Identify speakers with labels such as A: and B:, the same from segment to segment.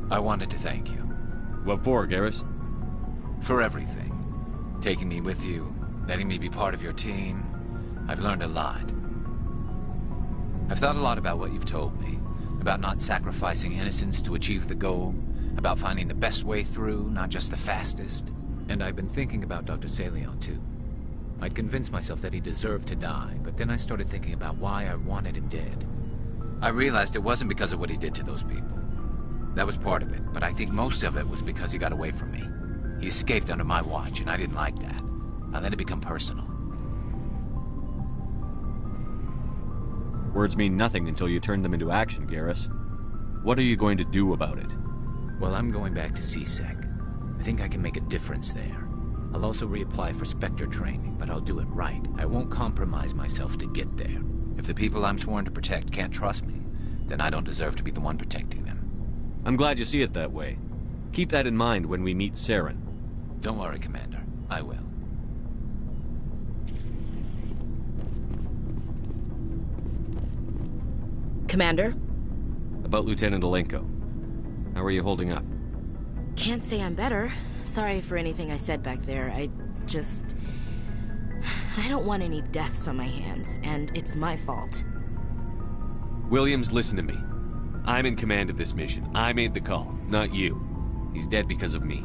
A: I wanted to thank you.
B: What for, Garrus?
A: For everything. Taking me with you, letting me be part of your team. I've learned a lot. I've thought a lot about what you've told me. About not sacrificing innocence to achieve the goal. About finding the best way through, not just the fastest. And I've been thinking about Dr. Saleon, too. I'd convinced myself that he deserved to die, but then I started thinking about why I wanted him dead. I realized it wasn't because of what he did to those people. That was part of it, but I think most of it was because he got away from me. He escaped under my watch, and I didn't like that. I let it become personal.
B: Words mean nothing until you turn them into action, Garrus. What are you going to do about it?
A: Well, I'm going back to C-Sec. I think I can make a difference there. I'll also reapply for Spectre training, but I'll do it right. I won't compromise myself to get there. If the people I'm sworn to protect can't trust me, then I don't deserve to be the one protecting them.
B: I'm glad you see it that way. Keep that in mind when we meet Saren.
A: Don't worry, Commander. I will.
C: Commander?
B: About Lieutenant Alenko. How are you holding up?
C: Can't say I'm better. Sorry for anything I said back there. I don't want any deaths on my hands, and it's my fault.
B: Williams, listen to me. I'm in command of this mission. I made the call, not you. He's dead because of me.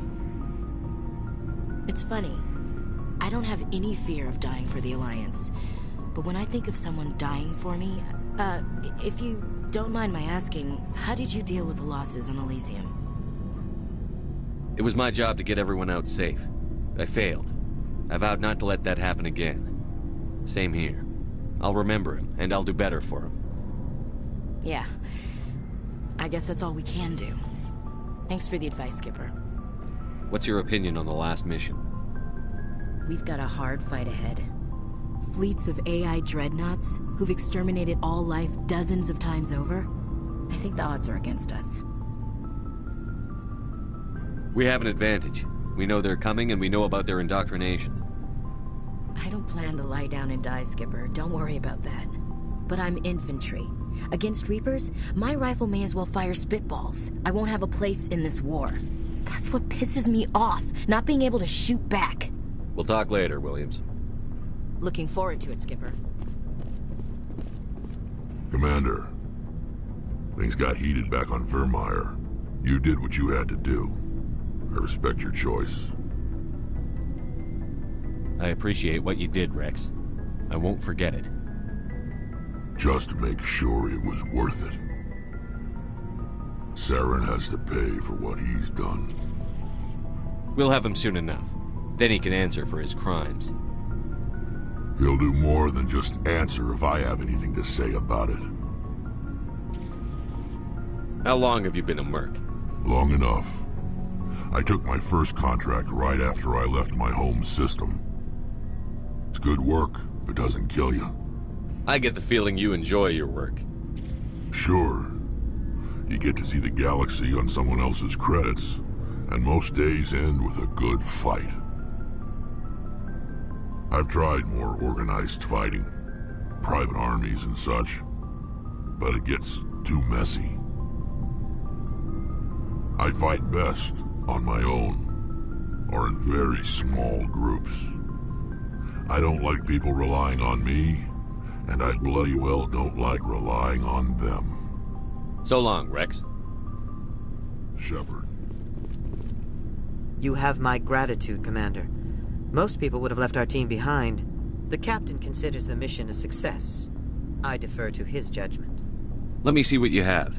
C: It's funny. I don't have any fear of dying for the Alliance. But when I think of someone dying for me, if you don't mind my asking, how did you deal with the losses on Elysium?
B: It was my job to get everyone out safe. I failed. I vowed not to let that happen again. Same here. I'll remember him, and I'll do better for him.
C: Yeah. I guess that's all we can do. Thanks for the advice, Skipper.
B: What's your opinion on the last mission?
C: We've got a hard fight ahead. Fleets of AI dreadnoughts who've exterminated all life dozens of times over. I think the odds are against us.
B: We have an advantage. We know they're coming and we know about their indoctrination.
C: I don't plan to lie down and die, Skipper. Don't worry about that. But I'm infantry. Against Reapers, my rifle may as well fire spitballs. I won't have a place in this war. That's what pisses me off, not being able to shoot back.
B: We'll talk later, Williams.
C: Looking forward to it, Skipper.
D: Commander, things got heated back on Vermeer. You did what you had to do. I respect your choice.
B: I appreciate what you did, Rex. I won't forget it.
D: Just make sure it was worth it. Saren has to pay for what he's done.
B: We'll have him soon enough. Then he can answer for his crimes.
D: He'll do more than just answer if I have anything to say about it.
B: How long have you been a merc?
D: Long enough. I took my first contract right after I left my home system. It's good work if it doesn't kill you.
B: I get the feeling you enjoy your work.
D: Sure. You get to see the galaxy on someone else's credits, and most days end with a good fight. I've tried more organized fighting, private armies and such, but it gets too messy. I fight best on my own, or in very small groups. I don't like people relying on me, and I bloody well don't like relying on them.
B: So long, Rex.
D: Shepard.
E: You have my gratitude, Commander. Most people would have left our team behind. The captain considers the mission a success. I defer to his judgment.
B: Let me see what you have.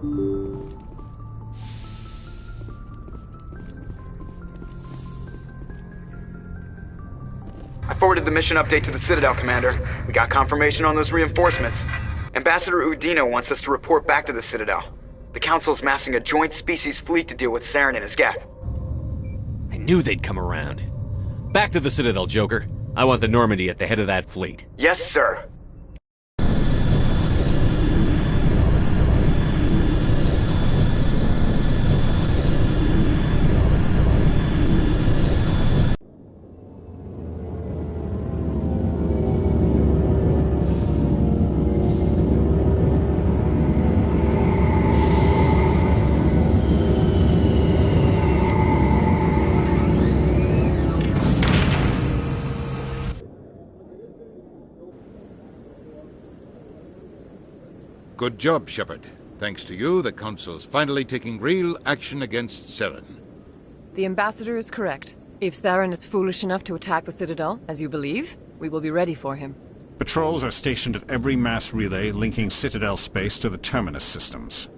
F: I forwarded the mission update to the Citadel, Commander. We got confirmation on those reinforcements. Ambassador Udina wants us to report back to the Citadel. The Council's massing a joint species fleet to deal with Saren and his Geth.
B: I knew they'd come around. Back to the Citadel, Joker. I want the Normandy at the head of that fleet.
F: Yes, sir.
G: Good job, Shepard. Thanks to you, the Council's finally taking real action against Saren.
H: The Ambassador is correct. If Saren is foolish enough to attack the Citadel, as you believe, we will be ready for him.
I: Patrols are stationed at every mass relay linking Citadel space to the Terminus systems.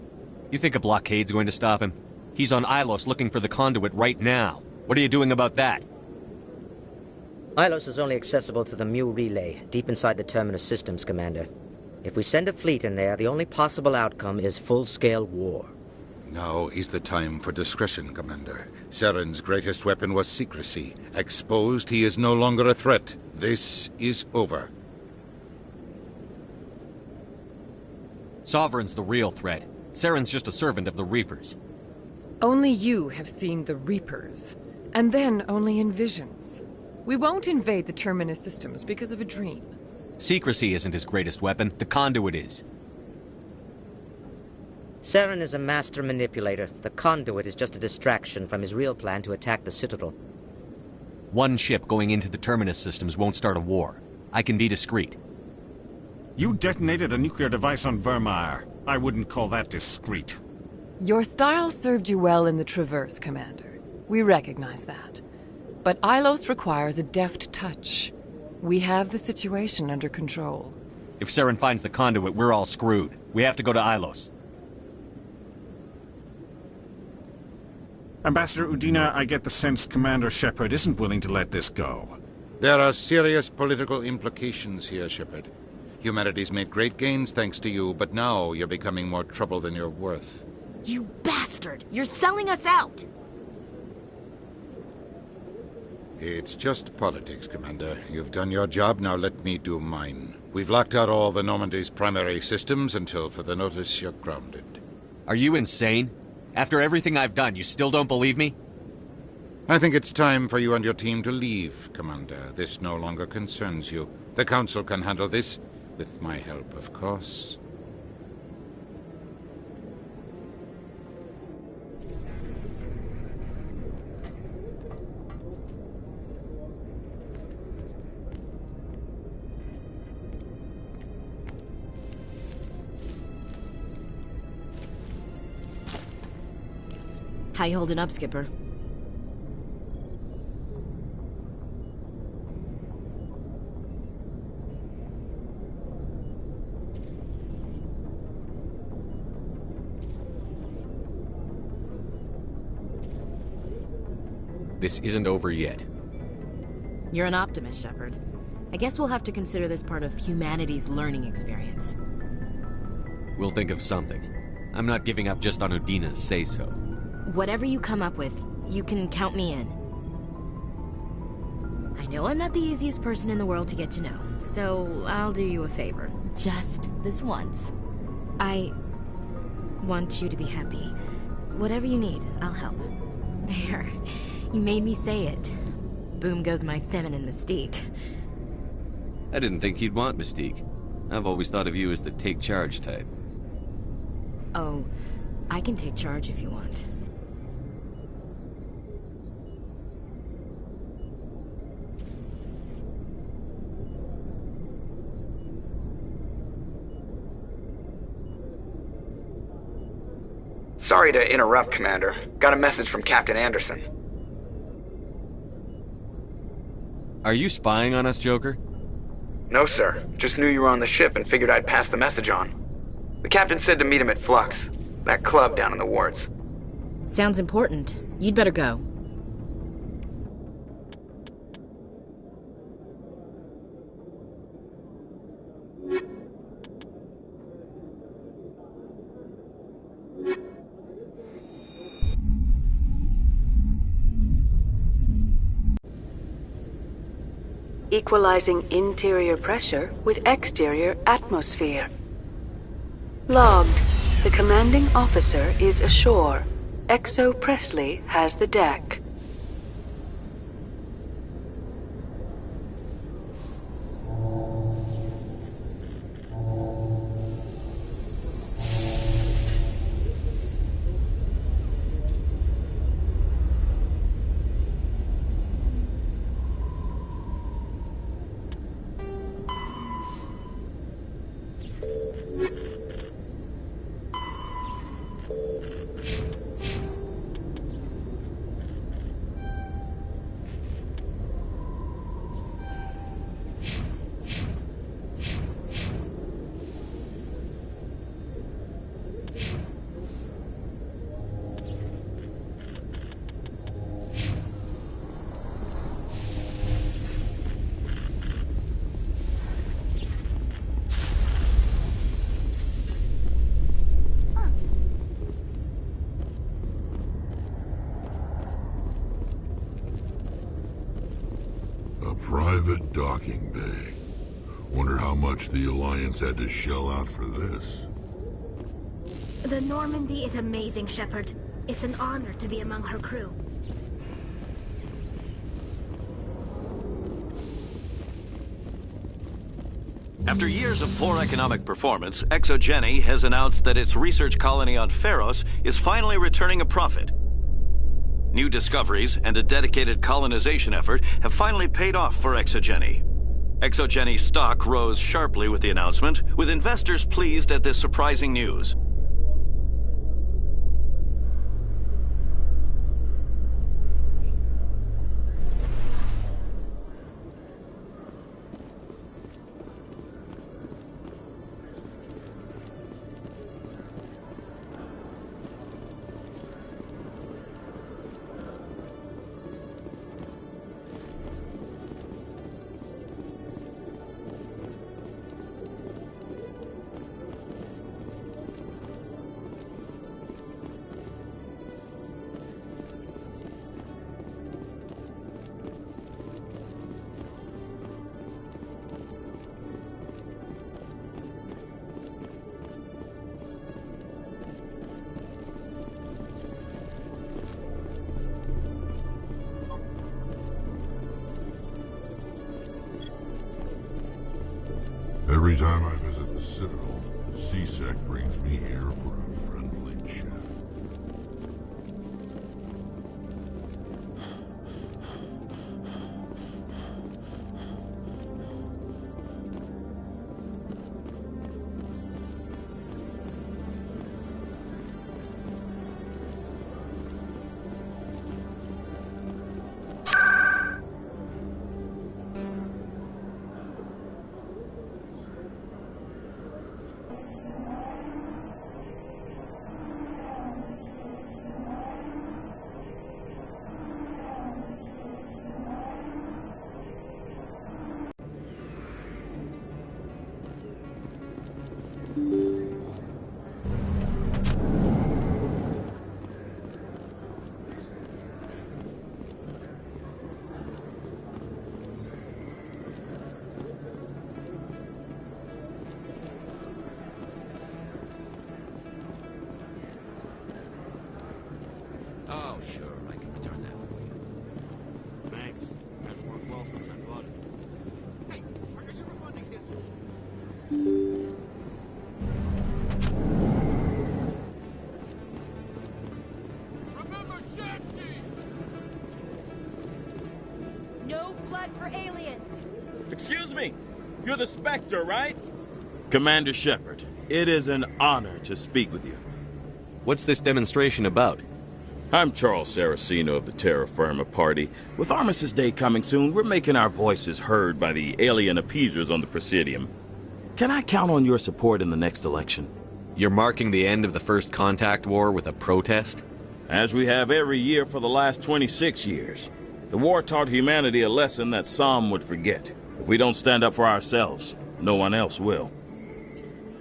B: You think a blockade's going to stop him? He's on Ilos looking for the conduit right now. What are you doing about that?
J: Ilos is only accessible to the Mu relay, deep inside the Terminus systems, Commander. If we send a fleet in there, the only possible outcome is full-scale war.
G: Now is the time for discretion, Commander. Saren's greatest weapon was secrecy. Exposed, he is no longer a threat. This is over.
B: Sovereign's the real threat. Saren's just a servant of the Reapers.
H: Only you have seen the Reapers, and then only in visions. We won't invade the Terminus systems because of a dream.
B: Secrecy isn't his greatest weapon, the conduit is.
J: Saren is a master manipulator. The conduit is just a distraction from his real plan to attack the Citadel.
B: One ship going into the Terminus systems won't start a war. I can be discreet.
I: You detonated a nuclear device on Vermeer. I wouldn't call that discreet.
H: Your style served you well in the Traverse, Commander. We recognize that. But Ilos requires a deft touch. We have the situation under control.
B: If Saren finds the conduit, we're all screwed. We have to go to Ilos.
I: Ambassador Udina, I get the sense Commander Shepard isn't willing to let this go.
G: There are serious political implications here, Shepard. Humanity's made great gains thanks to you, but now you're becoming more trouble than you're worth.
C: You bastard! You're selling us out!
G: It's just politics, Commander. You've done your job, now let me do mine. We've locked out all the Normandy's primary systems until further notice you're grounded.
B: Are you insane? After everything I've done, you still don't believe me?
G: I think it's time for you and your team to leave, Commander. This no longer concerns you. The Council can handle this, with my help, of course.
C: How you holding up, Skipper?
B: This isn't over yet.
C: You're an optimist, Shepard. I guess we'll have to consider this part of humanity's learning experience.
B: We'll think of something. I'm not giving up just on Udina's say-so.
C: Whatever you come up with, you can count me in. I know I'm not the easiest person in the world to get to know, so I'll do you a favor. Just this once. I want you to be happy. Whatever you need, I'll help. There. You made me say it. Boom goes my feminine mystique.
B: I didn't think you'd want Mystique. I've always thought of you as the take-charge type.
C: Oh, I can take charge if you want.
F: Sorry to interrupt, Commander. Got a message from Captain Anderson.
B: Are you spying on us, Joker?
F: No, sir. Just knew you were on the ship and figured I'd pass the message on. The captain said to meet him at Flux. That club down in the wards.
C: Sounds important. You'd better go.
K: Equalizing interior pressure with exterior atmosphere. Logged. The commanding officer is ashore. Exo Presley has the deck.
D: Private docking bay. Wonder how much the Alliance had to shell out for this.
L: The Normandy is amazing, Shepard. It's an honor to be among her crew.
M: After years of poor economic performance, ExoGeni has announced that its research colony on Pharos is finally returning a profit. New discoveries and a dedicated colonization effort have finally paid off for ExoGeni. ExoGeni's stock rose sharply with the announcement, with investors pleased at this surprising news.
D: Every time I visit the Citadel, C-Sec brings me here for a friendly chat.
A: Oh, sure, I can return that for you.
N: Thanks. Hasn't worked well since I bought it. Hey, are you refunding this?
O: Remember Shamshi!
L: No blood for alien!
N: Excuse me! You're the Spectre, right? Commander Shepard, it is an honor to speak with you.
B: What's this demonstration about?
N: I'm Charles Saraceno of the Terra Firma Party. With Armistice Day coming soon, we're making our voices heard by the alien appeasers on the Presidium. Can I count on your support in the next election?
B: You're marking the end of the First Contact War with a protest?
N: As we have every year for the last 26 years. The war taught humanity a lesson that some would forget. If we don't stand up for ourselves, no one else will.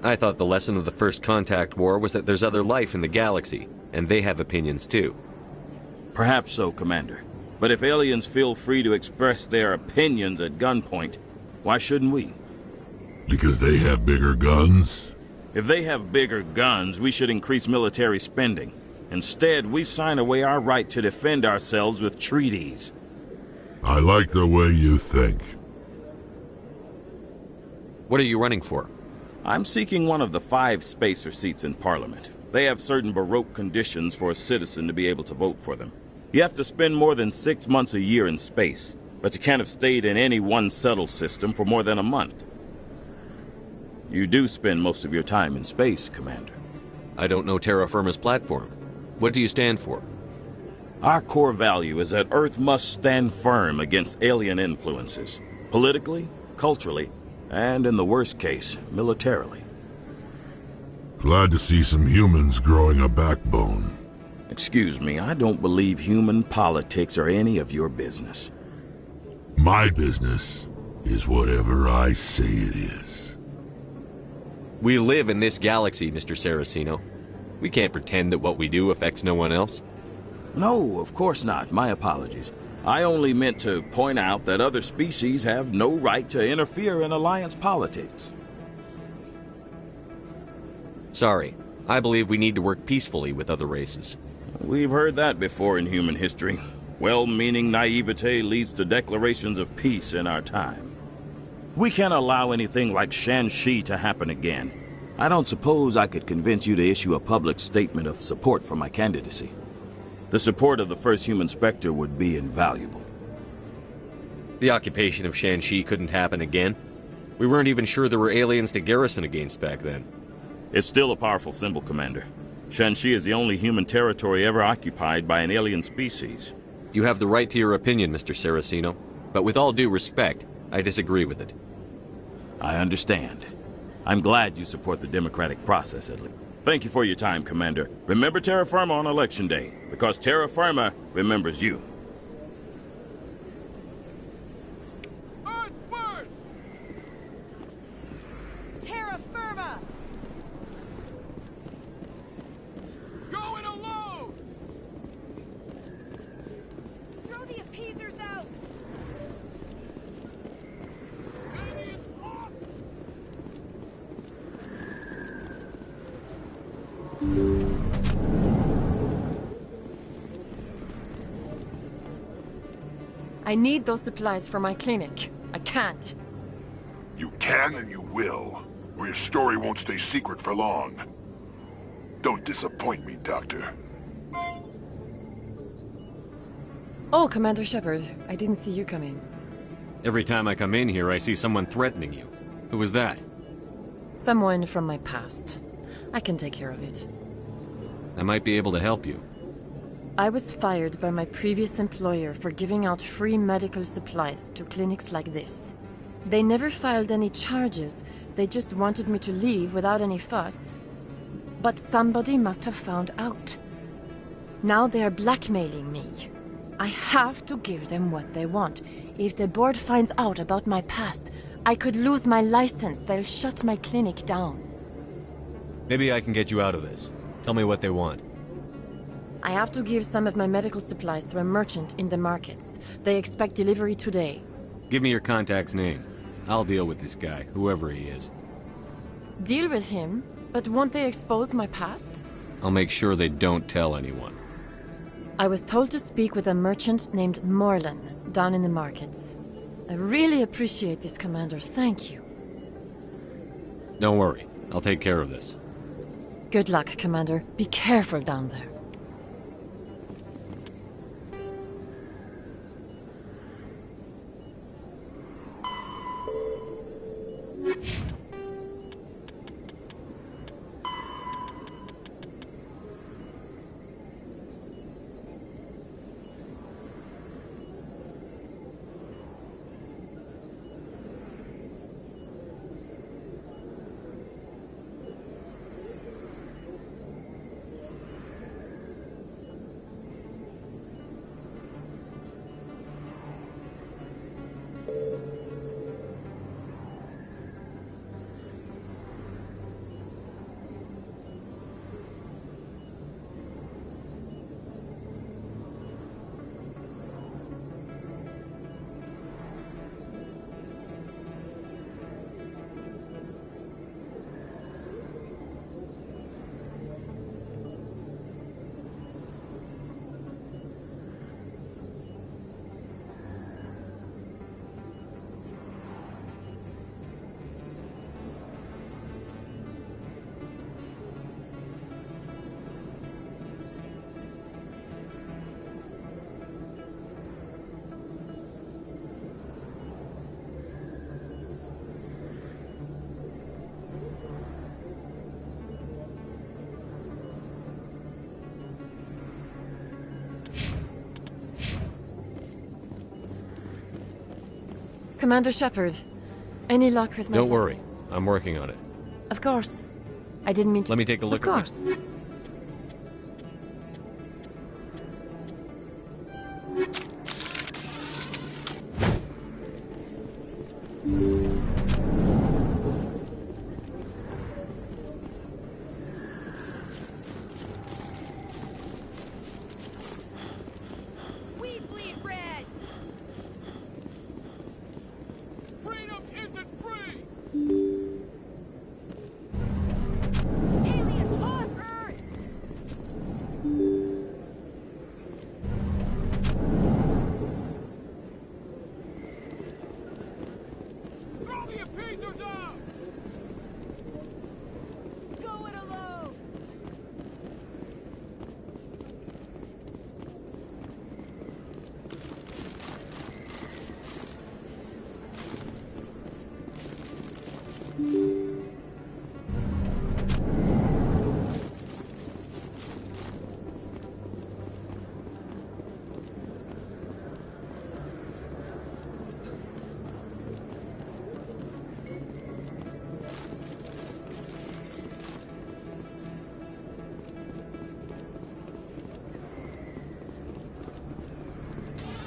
B: I thought the lesson of the First Contact War was that there's other life in the galaxy, and they have opinions too.
N: Perhaps so, Commander. But if aliens feel free to express their opinions at gunpoint, why shouldn't we?
D: Because they have bigger guns?
N: If they have bigger guns, we should increase military spending. Instead, we sign away our right to defend ourselves with treaties.
D: I like the way you think.
B: What are you running for?
N: I'm seeking one of the 5 spacer seats in Parliament. They have certain Baroque conditions for a citizen to be able to vote for them. You have to spend more than 6 months a year in space, but you can't have stayed in any one settled system for more than a month. You do spend most of your time in space, Commander.
B: I don't know terra firma's platform. What do you stand for?
N: Our core value is that Earth must stand firm against alien influences, politically, culturally, and in the worst case, militarily.
D: Glad to see some humans growing a backbone.
N: Excuse me, I don't believe human politics are any of your business.
D: My business is whatever I say it is.
B: We live in this galaxy, Mr. Saraceno. We can't pretend that what we do affects no one else.
N: No, of course not. My apologies. I only meant to point out that other species have no right to interfere in alliance politics.
B: Sorry. I believe we need to work peacefully with other races.
N: We've heard that before in human history. Well-meaning naivete leads to declarations of peace in our time. We can't allow anything like Shan-Shi to happen again. I don't suppose I could convince you to issue a public statement of support for my candidacy. The support of the first human Spectre would be invaluable.
B: The occupation of Shan-Shi couldn't happen again. We weren't even sure there were aliens to garrison against back then.
N: It's still a powerful symbol, Commander. Shan-Shi is the only human territory ever occupied by an alien species.
B: You have the right to your opinion, Mr. Saraceno. But with all due respect, I disagree with it.
N: I understand. I'm glad you support the democratic process, at least. Thank you for your time, Commander. Remember Terra Firma on Election Day, because Terra Firma remembers you.
O: Earth first!
P: Terra Firma!
O: Going alone!
P: Throw the appeasers out!
O: Idiots off!
H: I need those supplies for my clinic. I can't.
D: You can and you will, or your story won't stay secret for long. Don't disappoint me, Doctor.
H: Oh, Commander Shepard, I didn't see you come in.
B: Every time I come in here, I see someone threatening you. Who was that?
H: Someone from my past. I can take care of it.
B: I might be able to help you.
H: I was fired by my previous employer for giving out free medical supplies to clinics like this. They never filed any charges, they just wanted me to leave without any fuss. But somebody must have found out. Now they are blackmailing me. I have to give them what they want. If the board finds out about my past, I could lose my license. They'll shut my clinic down.
B: Maybe I can get you out of this. Tell me what they want.
H: I have to give some of my medical supplies to a merchant in the markets. They expect delivery today.
B: Give me your contact's name. I'll deal with this guy, whoever he is.
H: Deal with him? But won't they expose my past?
B: I'll make sure they don't tell anyone.
H: I was told to speak with a merchant named Morlan, down in the markets. I really appreciate this, Commander. Thank you.
B: Don't worry. I'll take care of this.
H: Good luck, Commander. Be careful down there. Commander Shepard. Any luck with my...
B: Don't worry. I'm working on it.
H: Of course. I didn't mean to...
B: Let me take a look
H: at
B: at
H: this.
P: We bleed red!
O: Freedom isn't free!
P: Aliens on Earth!
O: Throw the appeasers out!
P: Go it alone!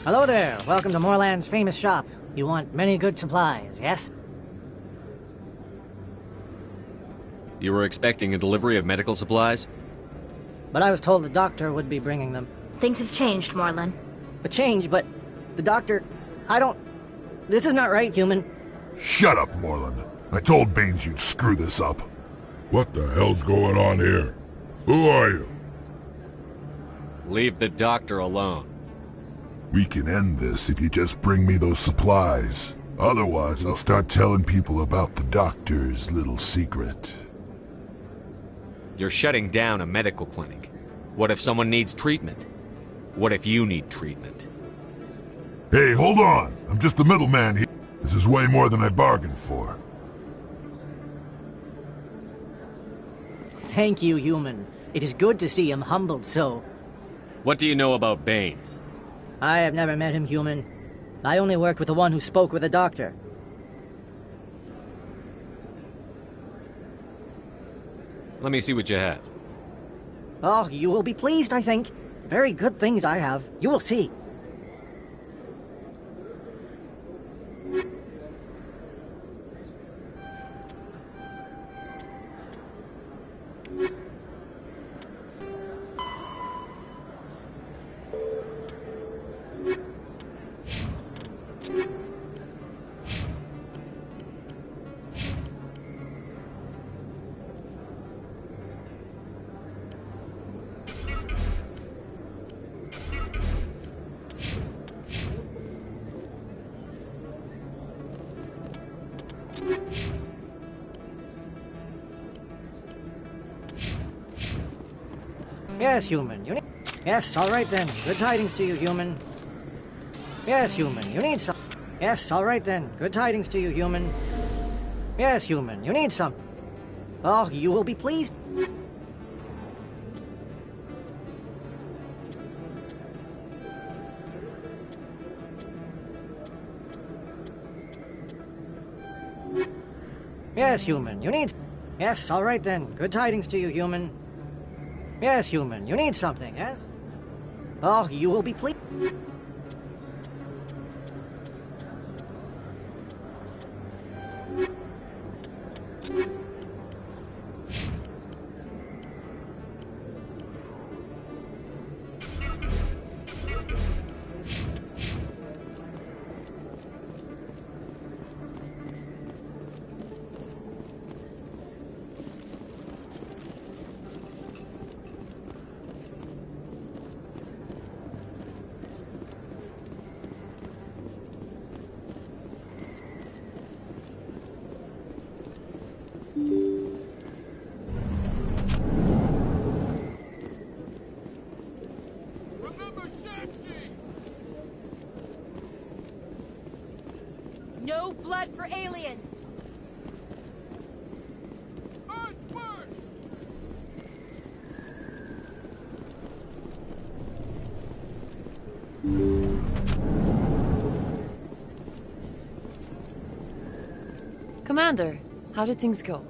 Q: Hello there. Welcome to Moorland's famous shop. You want many good supplies, yes?
B: You were expecting a delivery of medical supplies?
Q: But I was told the doctor would be bringing them.
L: Things have changed, Moorland.
Q: A change, but the doctor... I don't... This is not right, human.
D: Shut up, Moreland. I told Baines you'd screw this up. What the hell's going on here? Who are you?
B: Leave the doctor alone.
D: We can end this if you just bring me those supplies. Otherwise, I'll start telling people about the doctor's little secret.
B: You're shutting down a medical clinic. What if someone needs treatment? What if you need treatment?
D: Hey, hold on! I'm just the middleman here. This is way more than I bargained for.
Q: Thank you, human. It is good to see him humbled so.
B: What do you know about Baines?
Q: I have never met him, human. I only worked with the one who spoke with the doctor.
B: Let me see what you have.
Q: Oh, you will be pleased, I think. Very good things I have. You will see. Yes, human. You need... Yes, all right then. Good tidings to you, human. Yes, human. You need some... Yes, all right then. Good tidings to you, human. Yes, human. You need some... Oh, you will be pleased. Yes, human. You need... Yes, all right then. Good tidings to you, human. Yes, human. You need something, yes? Oh, you will be pleased.
P: No blood for aliens!
O: Earth first!
H: Commander, how did things go?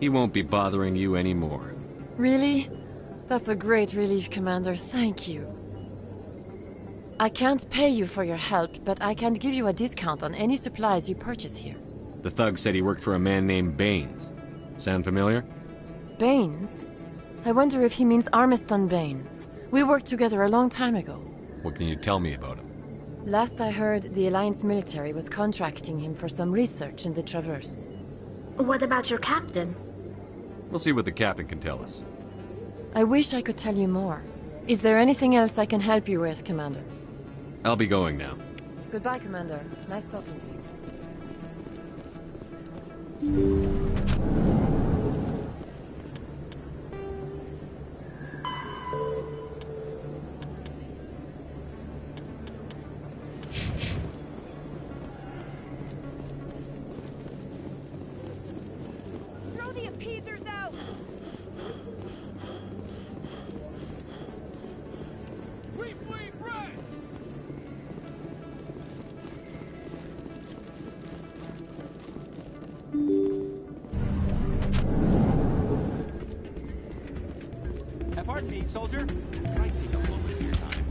B: He won't be bothering you anymore.
H: Really? That's a great relief, Commander. Thank you. I can't pay you for your help, but I can give you a discount on any supplies you purchase here.
B: The thug said he worked for a man named Baines. Sound familiar?
H: Baines? I wonder if he means Armiston Baines. We worked together a long time ago.
B: What can you tell me about him?
H: Last I heard, the Alliance military was contracting him for some research in the Traverse.
L: What about your captain?
B: We'll see what the captain can tell us.
H: I wish I could tell you more. Is there anything else I can help you with, Commander?
B: I'll be going now.
H: Goodbye, Commander. Nice talking to you.
P: Throw the appeasers out!
O: We bleed red!
R: Pardon me, soldier. Can I take a moment of your time?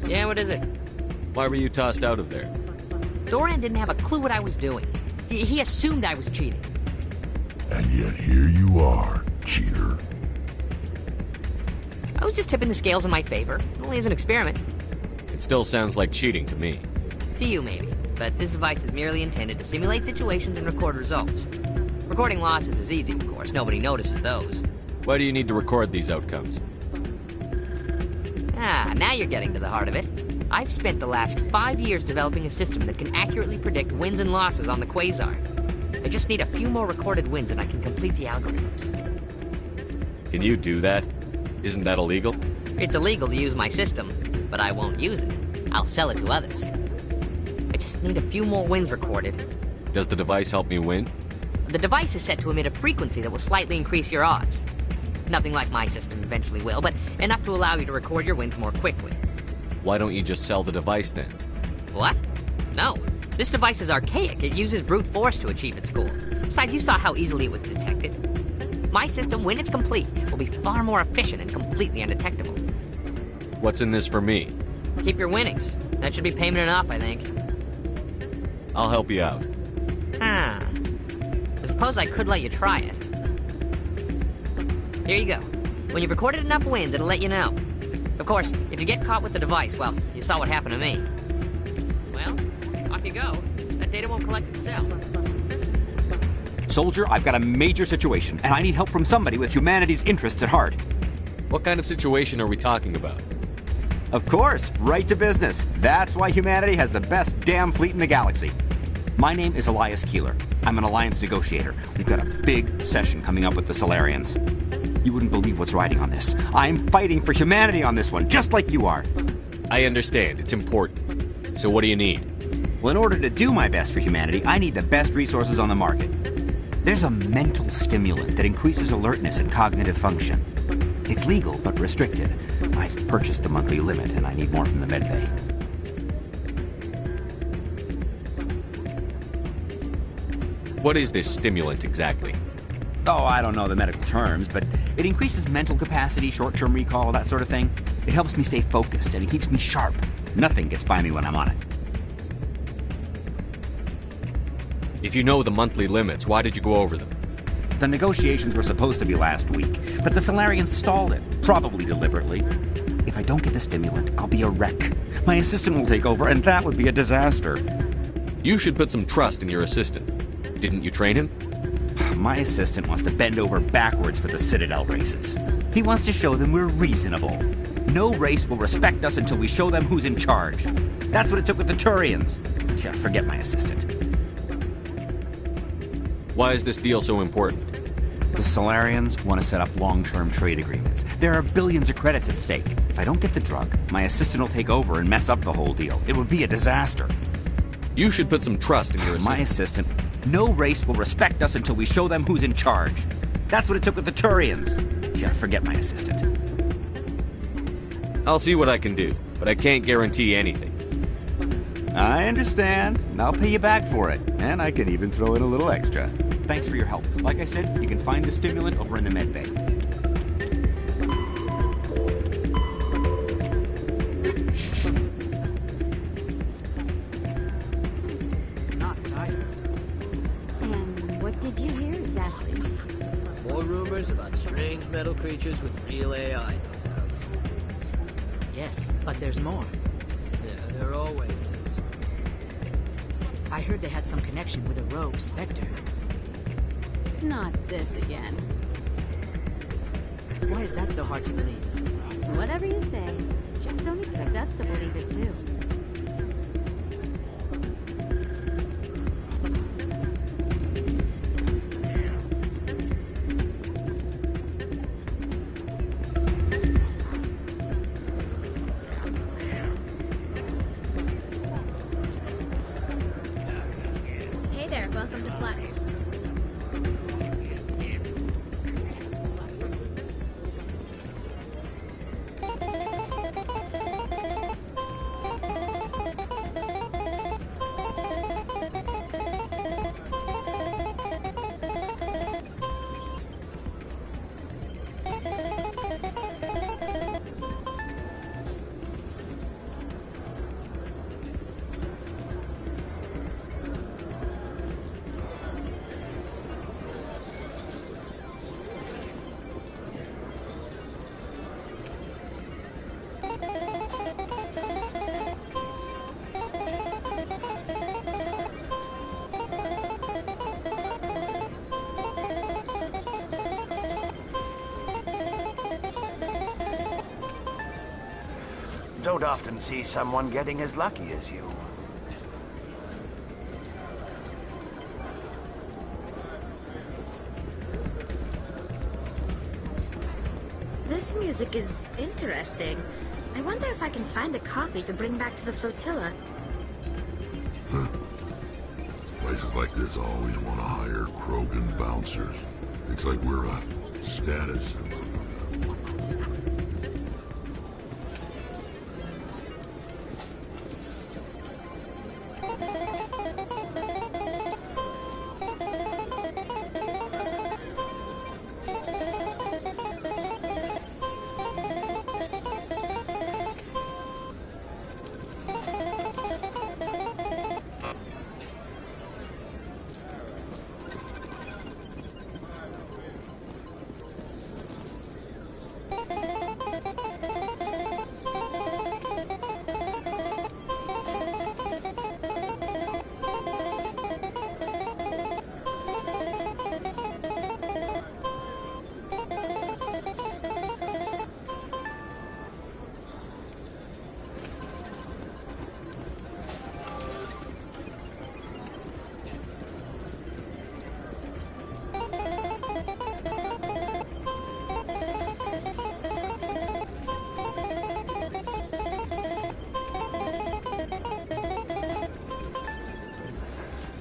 S: Yeah, what is it?
B: Why were you tossed out of there?
S: Doran didn't have a clue what I was doing. He assumed I was cheating.
D: And yet here you are, cheater.
S: I was just tipping the scales in my favor, only as an experiment.
B: It still sounds like cheating to me.
S: To you, maybe. But this device is merely intended to simulate situations and record results. Recording losses is easy, of course. Nobody notices those.
B: Why do you need to record these outcomes?
S: Ah, now you're getting to the heart of it. I've spent the last 5 years developing a system that can accurately predict wins and losses on the Quasar. I just need a few more recorded wins and I can complete the algorithms.
B: Can you do that? Isn't that illegal?
S: It's illegal to use my system, but I won't use it. I'll sell it to others. I just need a few more wins recorded.
B: Does the device help me win?
S: The device is set to emit a frequency that will slightly increase your odds. Nothing like my system eventually will, but enough to allow you to record your wins more quickly.
B: Why don't you just sell the device then?
S: What? No. This device is archaic. It uses brute force to achieve its goal. Besides, you saw how easily it was detected. My system, when it's complete, will be far more efficient and completely undetectable.
B: What's in this for me?
S: Keep your winnings. That should be payment enough, I think.
B: I'll help you out.
S: I suppose I could let you try it. Here you go. When you've recorded enough wins, it'll let you know. Of course, if you get caught with the device, well, you saw what happened to me. Well, off you go. That data won't collect itself.
R: Soldier, I've got a major situation, and I need help from somebody with humanity's interests at heart.
B: What kind of situation are we talking about?
R: Of course, right to business. That's why humanity has the best damn fleet in the galaxy. My name is Elias Keeler. I'm an alliance negotiator. We've got a big session coming up with the Solarians. You wouldn't believe what's riding on this. I'm fighting for humanity on this one, just like you are.
B: I understand. It's important. So what do you need?
R: Well, in order to do my best for humanity, I need the best resources on the market. There's a mental stimulant that increases alertness and cognitive function. It's legal, but restricted. I've purchased the monthly limit, and I need more from the medbay.
B: What is this stimulant exactly?
R: Oh, I don't know the medical terms, but it increases mental capacity, short-term recall, that sort of thing. It helps me stay focused, and it keeps me sharp. Nothing gets by me when I'm on it.
B: If you know the monthly limits, why did you go over them?
R: The negotiations were supposed to be last week, but the Solarians stalled it, probably deliberately. If I don't get the stimulant, I'll be a wreck. My assistant will take over, and that would be a disaster.
B: You should put some trust in your assistant. Didn't you train him?
R: My assistant wants to bend over backwards for the Citadel races. He wants to show them we're reasonable. No race will respect us until we show them who's in charge. That's what it took with the Turians. Yeah, forget my assistant.
B: Why is this deal so important?
R: The Solarians want to set up long-term trade agreements. There are billions of credits at stake. If I don't get the drug, my assistant will take over and mess up the whole deal. It would be a disaster.
B: You should put some trust in your assistant.
R: My assistant? No race will respect us until we show them who's in charge. That's what it took with the Turians. Yeah, forget my assistant.
B: I'll see what I can do, but I can't guarantee anything.
R: I understand. And I'll pay you back for it. And I can even throw in a little extra. Thanks for your help. Like I said, you can find the stimulant over in the med bay.
Q: It's not what I heard.
L: And what did you hear exactly?
T: More rumors about strange metal creatures with real AI, no doubt.
Q: Yes, but there's more.
T: Yeah, there always is.
Q: I heard they had some connection with a rogue Spectre.
U: Not this again.
Q: Why is that so hard to believe?
U: Whatever you say. Just don't expect us to believe it too.
L: Hey there, welcome to Flux.
V: Don't often see someone getting as lucky as you.
L: This music is interesting. I wonder if I can find a copy to bring back to the flotilla.
D: Places like this always want to hire Krogan bouncers. It's like we're a status symbol for them.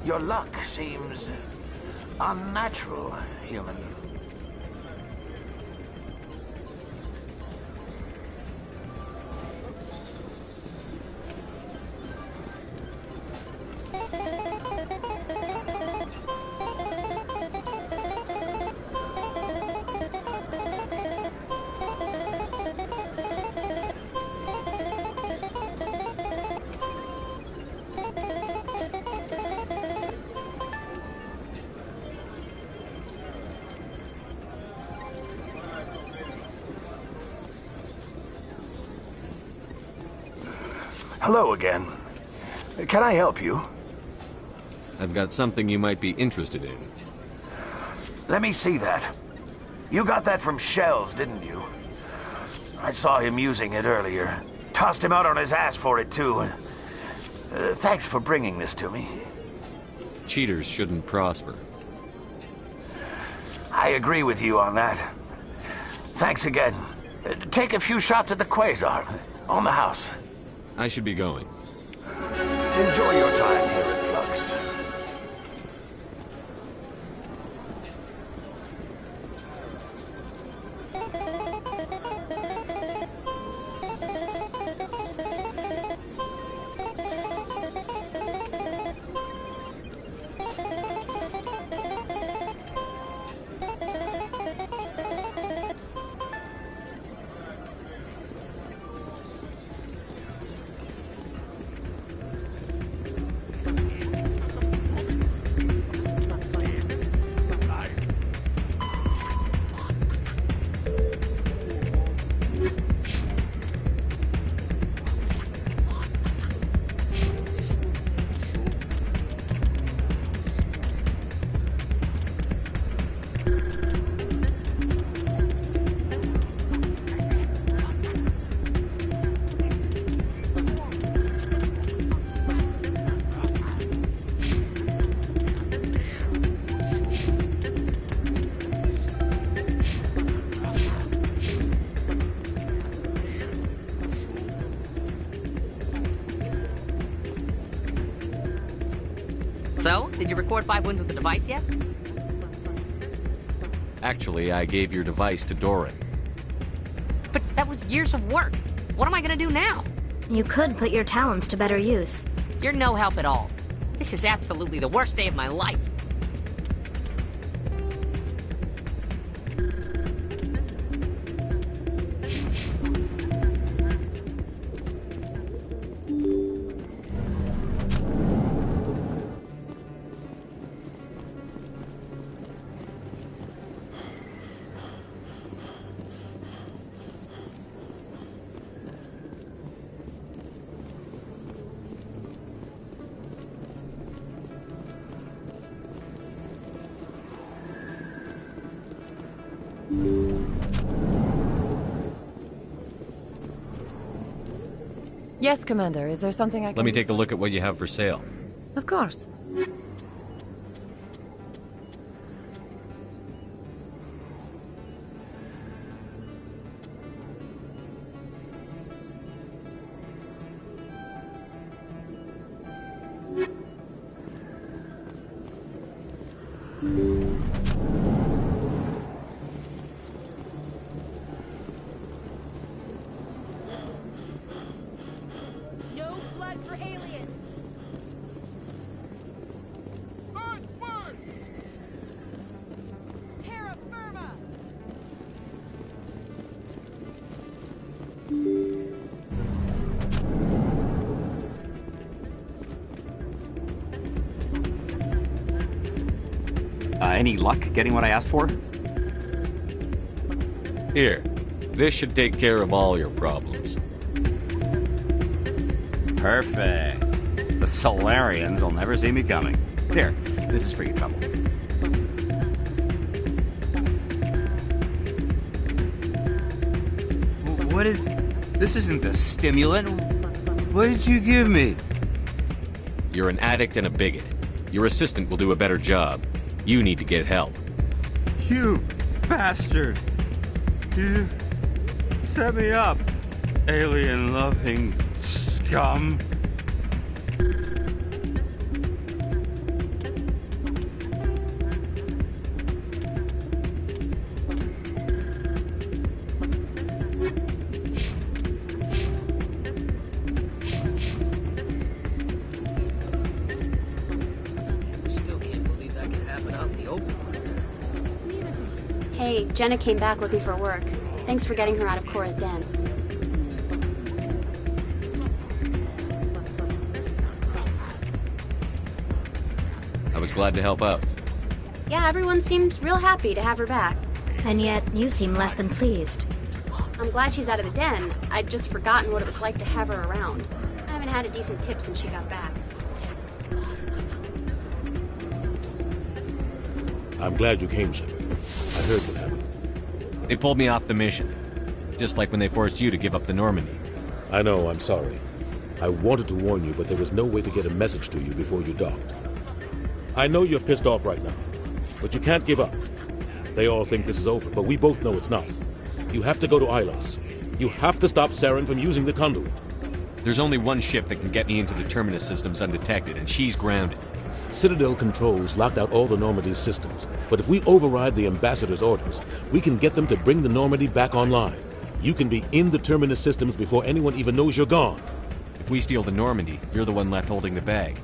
V: Your luck seems unnatural, human. Hello again. Can I help you?
B: I've got something you might be interested in.
V: Let me see that. You got that from Shells, didn't you? I saw him using it earlier. Tossed him out on his ass for it, too. Thanks for bringing this to me.
B: Cheaters shouldn't prosper.
V: I agree with you on that. Thanks again. Take a few shots at the Quasar. On the house.
B: I should be going.
V: Enjoy your time here at Flux.
S: So, did you record 5 wins with the device yet?
B: Actually, I gave your device to Doran.
S: But that was years of work. What am I gonna do now?
L: You could put your talents to better use.
S: You're no help at all. This is absolutely the worst day of my life.
H: Yes, Commander. Is there something I can...
B: Let me take a look at what you have for sale.
H: Of course.
R: Any luck getting what I asked for?
B: Here. This should take care of all your problems.
R: Perfect. The Solarians will never see me coming. Here, this is for your trouble. What is... This isn't the stimulant. What did you give me?
B: You're an addict and a bigot. Your assistant will do a better job. You need to get help.
R: You bastard! You set me up, alien-loving scum!
E: Hey, Jenna came back looking for work. Thanks for getting her out of Cora's den.
B: I was glad to help out.
E: Yeah, everyone seems real happy to have her back.
L: And yet, you seem less than pleased.
E: I'm glad she's out of the den. I'd just forgotten what it was like to have her around. I haven't had a decent tip since she got back.
J: I'm glad you came, Shepard. I heard what happened.
B: They pulled me off the mission. Just like when they forced you to give up the Normandy.
J: I know, I'm sorry. I wanted to warn you, but there was no way to get a message to you before you docked. I know you're pissed off right now, but you can't give up. They all think this is over, but we both know it's not. You have to go to Ilos. You have to stop Saren from using the conduit.
B: There's only one ship that can get me into the Terminus systems undetected, and she's grounded.
J: Citadel controls locked out all the Normandy's systems, but if we override the Ambassador's orders, we can get them to bring the Normandy back online. You can be in the Terminus systems before anyone even knows you're gone.
B: If we steal the Normandy, you're the one left holding the bag.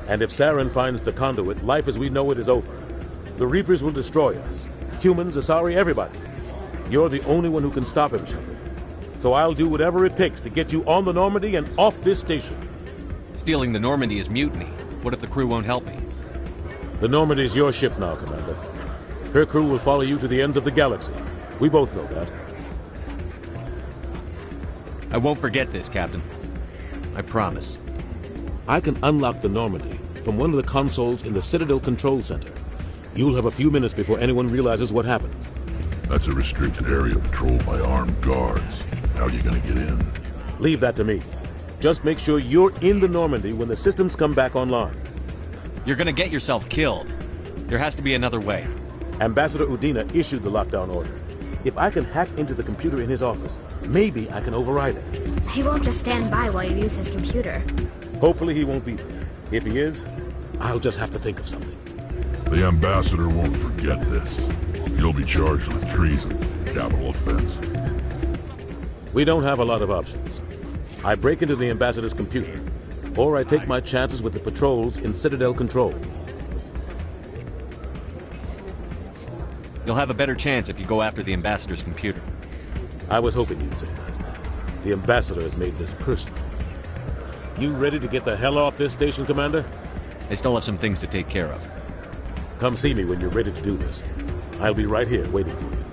J: And if Saren finds the conduit, life as we know it is over. The Reapers will destroy us. Humans, Asari, everybody. You're the only one who can stop him, Shepard. So I'll do whatever it takes to get you on the Normandy and off this station.
B: Stealing the Normandy is mutiny. What if the crew won't help me?
J: The Normandy's your ship now, Commander. Her crew will follow you to the ends of the galaxy. We both know that.
B: I won't forget this, Captain. I promise.
J: I can unlock the Normandy from one of the consoles in the Citadel Control Center. You'll have a few minutes before anyone realizes what happened.
D: That's a restricted area patrolled by armed guards. How are you gonna get in?
J: Leave that to me. Just make sure you're in the Normandy when the systems come back online.
B: You're gonna get yourself killed. There has to be another way.
J: Ambassador Udina issued the lockdown order. If I can hack into the computer in his office, maybe I can override it.
L: He won't just stand by while you use his computer.
J: Hopefully he won't be there. If he is, I'll just have to think of something.
D: The Ambassador won't forget this. You'll be charged with treason, capital offense.
J: We don't have a lot of options. I break into the Ambassador's computer, or I take my chances with the patrols in Citadel Control.
B: You'll have a better chance if you go after the Ambassador's computer.
J: I was hoping you'd say that. The Ambassador has made this personal. You ready to get the hell off this station, Commander?
B: I still have some things to take care of.
J: Come see me when you're ready to do this. I'll be right here waiting for you.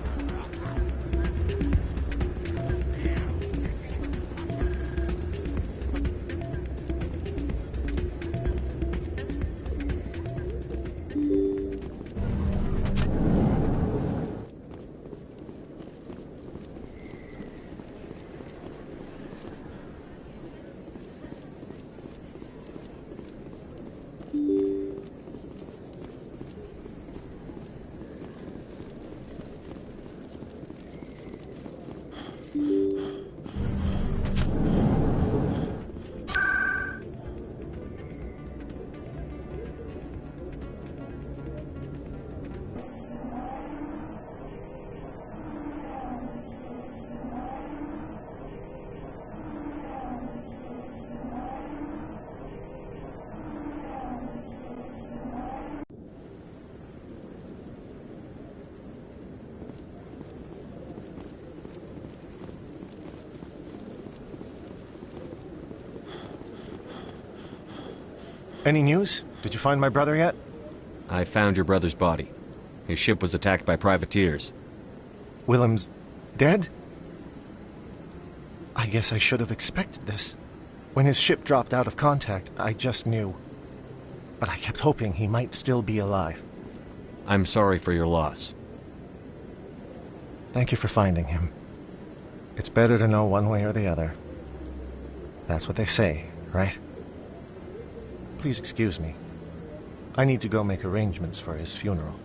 G: Any news? Did you find my brother yet?
B: I found your brother's body. His ship was attacked by privateers.
G: Willem's dead? I guess I should have expected this. When his ship dropped out of contact, I just knew. But I kept hoping he might still be alive.
B: I'm sorry for your loss.
G: Thank you for finding him. It's better to know one way or the other. That's what they say, right? Please excuse me. I need to go make arrangements for his funeral.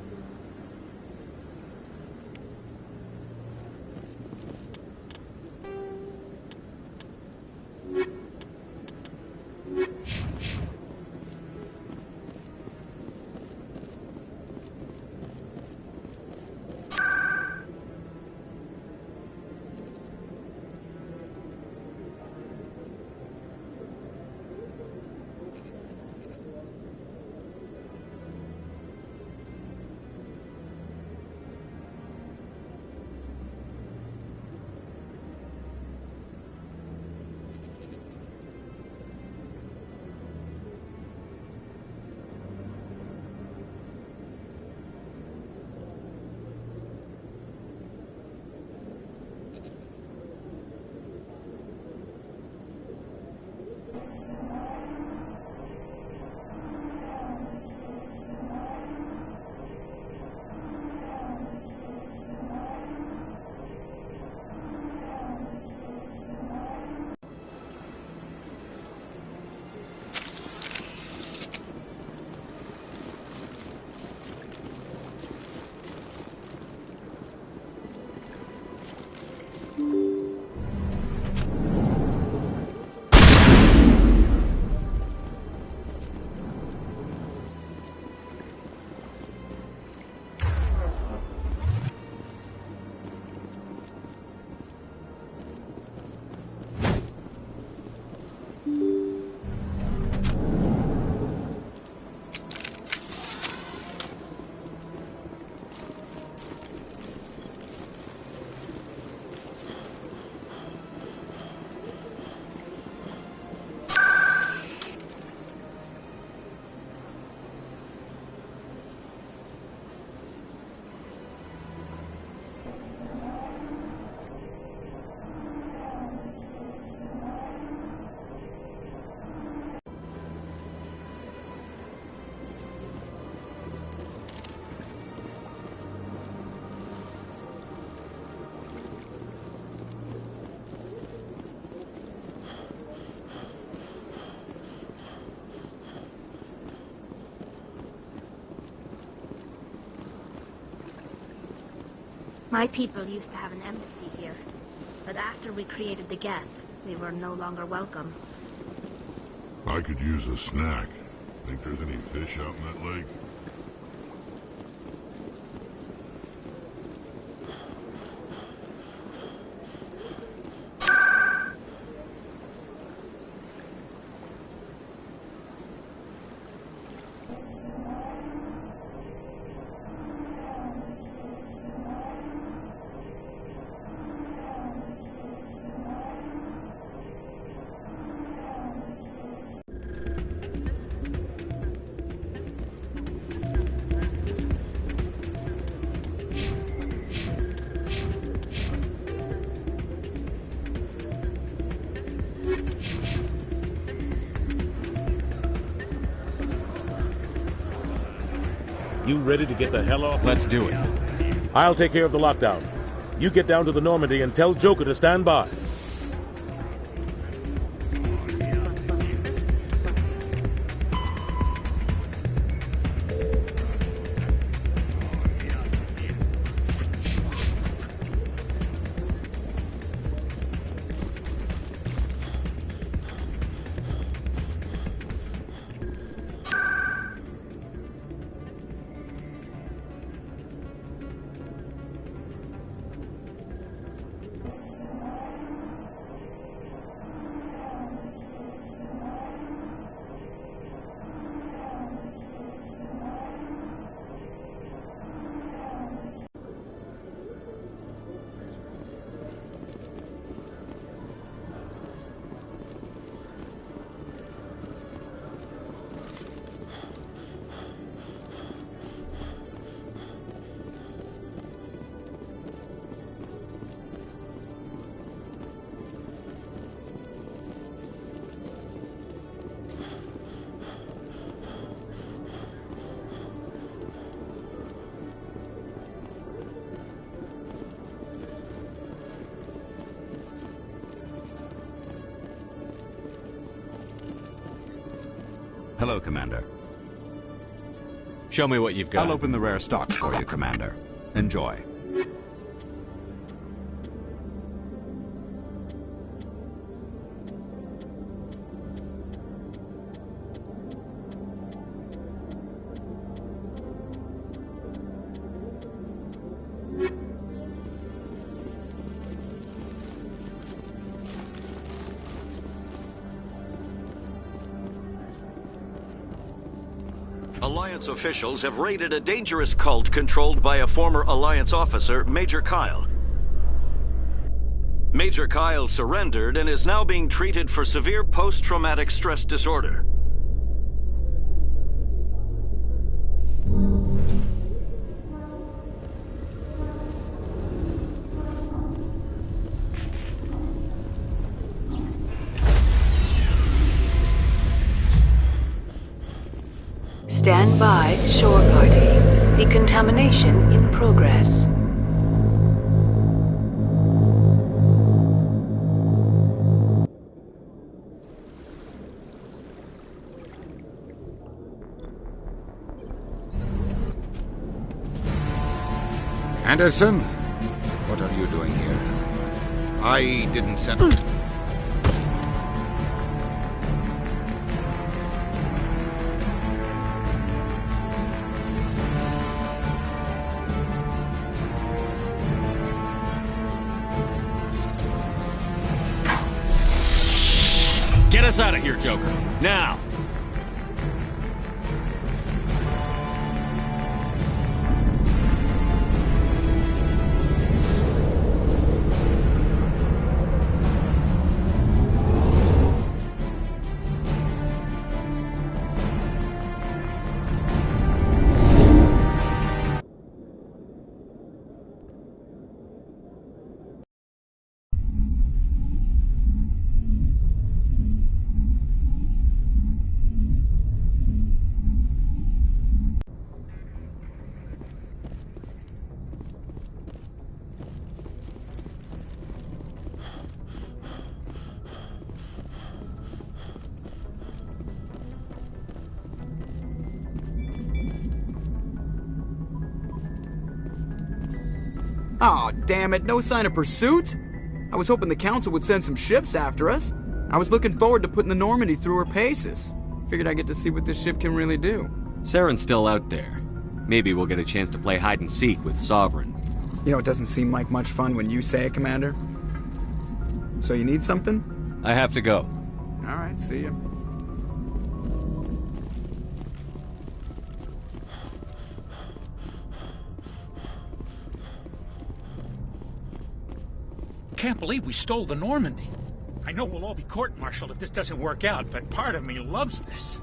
L: My people used to have an embassy here. But after we created the Geth, we were no longer welcome.
D: I could use a snack. Think there's any fish out in that lake?
J: You ready to get the hell off?
B: Let's do it.
J: I'll take care of the lockdown. You get down to the Normandy and tell Joker to stand by.
R: Hello, Commander.
B: Show me what you've got.
R: I'll open the rare stocks for you, Commander. Enjoy.
M: Alliance officials have raided a dangerous cult controlled by a former Alliance officer, Major Kyle. Major Kyle surrendered and is now being treated for severe post-traumatic stress disorder.
K: Stand by, shore party. Decontamination in progress.
F: Anderson? What are you doing here? I didn't send...
B: Get us out of here, Joker. Now!
C: Aw, damn it, no sign of pursuit? I was hoping the Council would send some ships after us. I was looking forward to putting the Normandy through her paces. Figured I'd get to see what this ship can really do.
B: Saren's still out there. Maybe we'll get a chance to play hide and seek with Sovereign.
C: You know, it doesn't seem like much fun when you say it, Commander. So you need something?
B: I have to go.
C: Alright, see ya.
I: Can't believe we stole the Normandy. I know we'll all be court-martialed if this doesn't work out, but part of me loves this.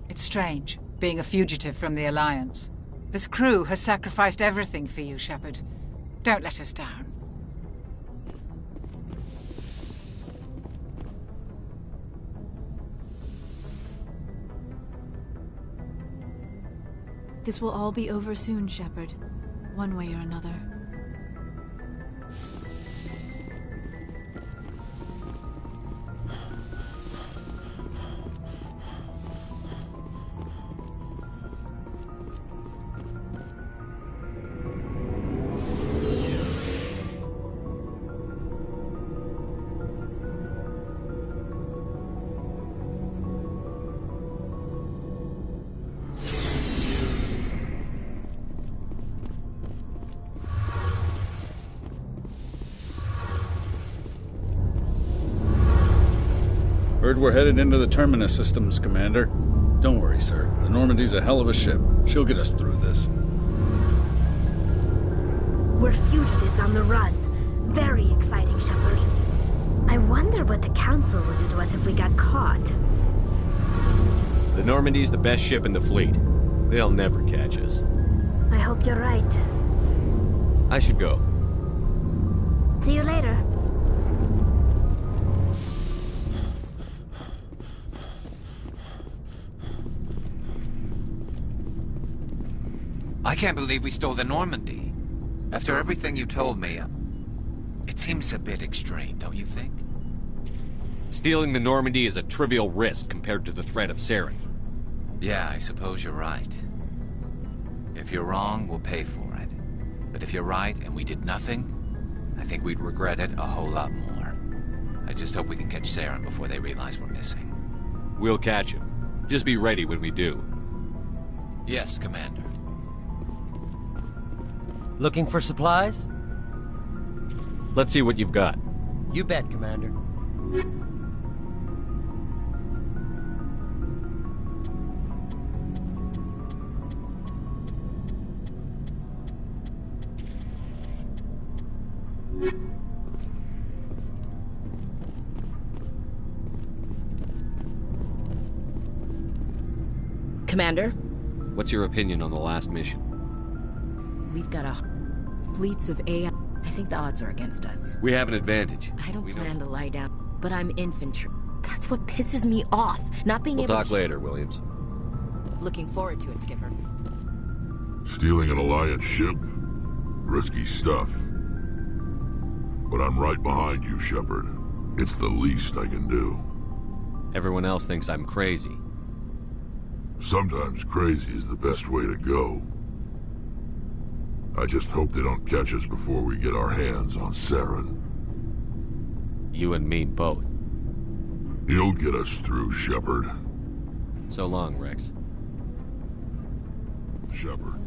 W: It's strange, being a fugitive from the Alliance. This crew has sacrificed everything for you, Shepard. Don't let us down.
U: This will all be over soon, Shepard. One way or another.
X: Heard we're headed into the Terminus systems, Commander. Don't worry, sir. The Normandy's a hell of a ship. She'll get us through this.
L: We're fugitives on the run. Very exciting, Shepard. I wonder what the Council would do to us if we got caught.
B: The Normandy's the best ship in the fleet. They'll never catch us.
L: I hope you're right.
B: I should go.
L: See you later.
A: I can't believe we stole the Normandy. After everything you told me, it seems a bit extreme, don't you think?
B: Stealing the Normandy is a trivial risk compared to the threat of Saren.
A: Yeah, I suppose you're right. If you're wrong, we'll pay for it. But if you're right and we did nothing, I think we'd regret it a whole lot more. I just hope we can catch Saren before they realize we're missing.
B: We'll catch him. Just be ready when we do.
A: Yes, Commander.
Y: Looking for supplies?
B: Let's see what you've got.
Y: You bet, Commander.
Z: Commander?
B: What's your opinion on the last mission?
Z: We've got fleets of AI. I think the odds are against us.
B: We have an advantage.
Z: I don't plan to lie down, but I'm infantry. That's what pisses me off, not being
B: we'll
Z: able to...
B: talk later, Williams.
Z: Looking forward to it, Skipper.
D: Stealing an Alliance ship? Risky stuff. But I'm right behind you, Shepard. It's the least I can do.
B: Everyone else thinks I'm crazy.
D: Sometimes crazy is the best way to go. I just hope they don't catch us before we get our hands on Saren.
B: You and me both.
D: He'll get us through, Shepard.
B: So long, Rex.
D: Shepard.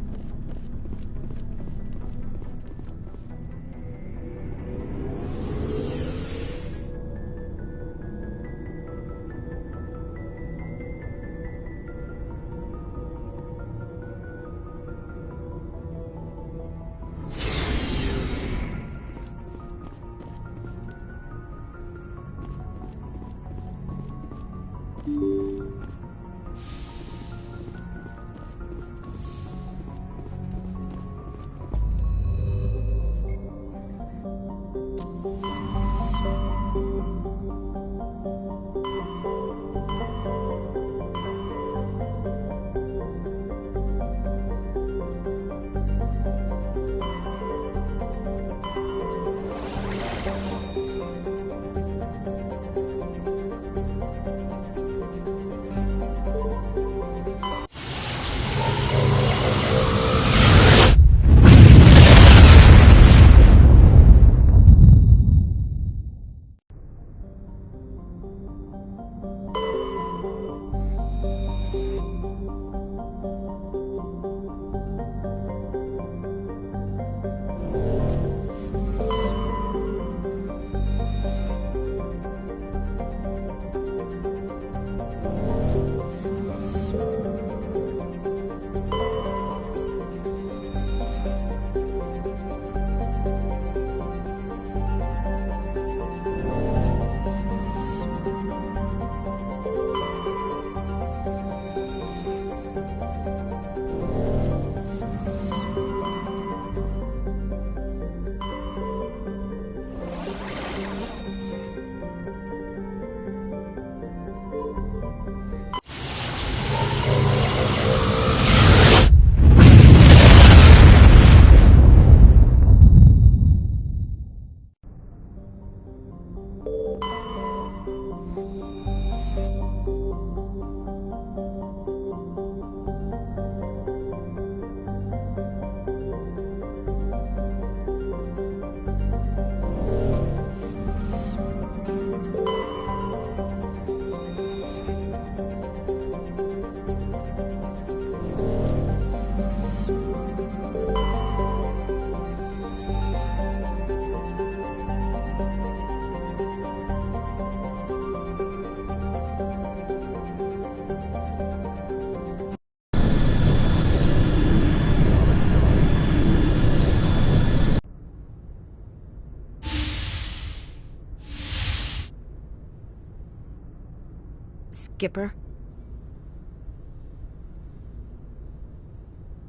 Z: skipper?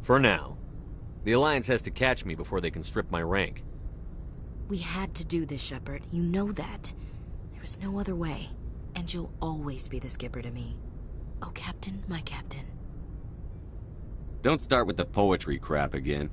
B: For now. The Alliance has to catch me before they can strip my rank.
Z: We had to do this, Shepard. You know that. There was no other way. And you'll always be the skipper to me. Oh, Captain, my Captain.
B: Don't start with the poetry crap again.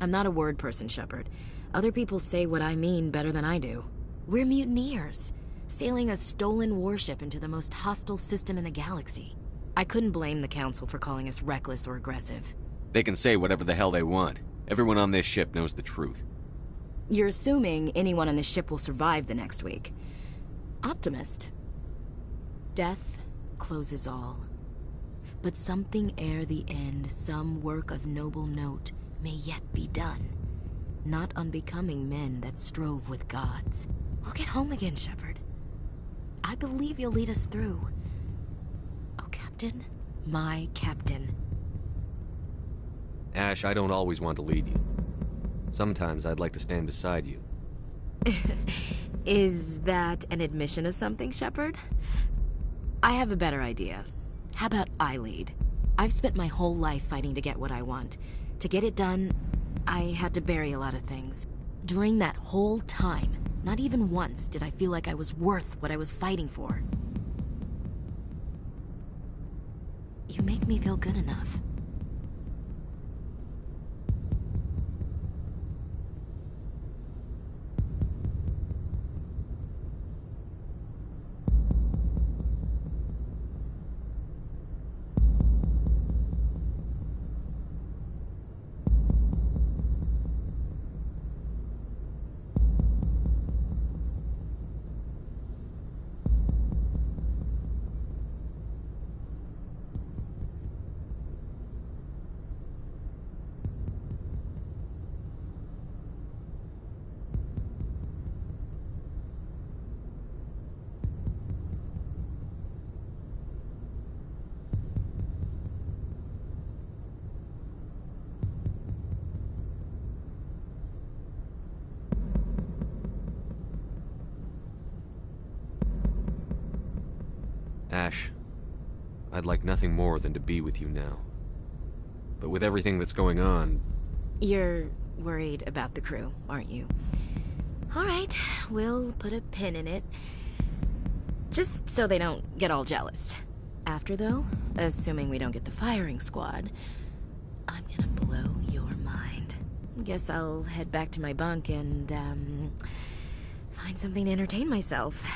Z: I'm not a word person, Shepard. Other people say what I mean better than I do. We're mutineers, sailing a stolen warship into the most hostile system in the galaxy. I couldn't blame the Council for calling us reckless or aggressive.
B: They can say whatever the hell they want. Everyone on this ship knows the truth.
Z: You're assuming anyone on this ship will survive the next week. Optimist. Death closes all. But something ere the end, some work of noble note, may yet be done. Not unbecoming men that strove with gods. We'll get home again, Shepard. I believe you'll lead us through. Oh, Captain, my Captain.
B: Ash, I don't always want to lead you. Sometimes I'd like to stand beside you.
Z: Is that an admission of something, Shepard? I have a better idea. How about I lead? I've spent my whole life fighting to get what I want. To get it done, I had to bury a lot of things. During that whole time, not even once did I feel like I was worth what I was fighting for. You make me feel good enough.
B: Ash, I'd like nothing more than to be with you now. But with everything that's going on...
Z: You're worried about the crew, aren't you? All right, we'll put a pin in it. Just so they don't get all jealous. After, though, assuming we don't get the firing squad, I'm gonna blow your mind. Guess I'll head back to my bunk and, find something to entertain myself.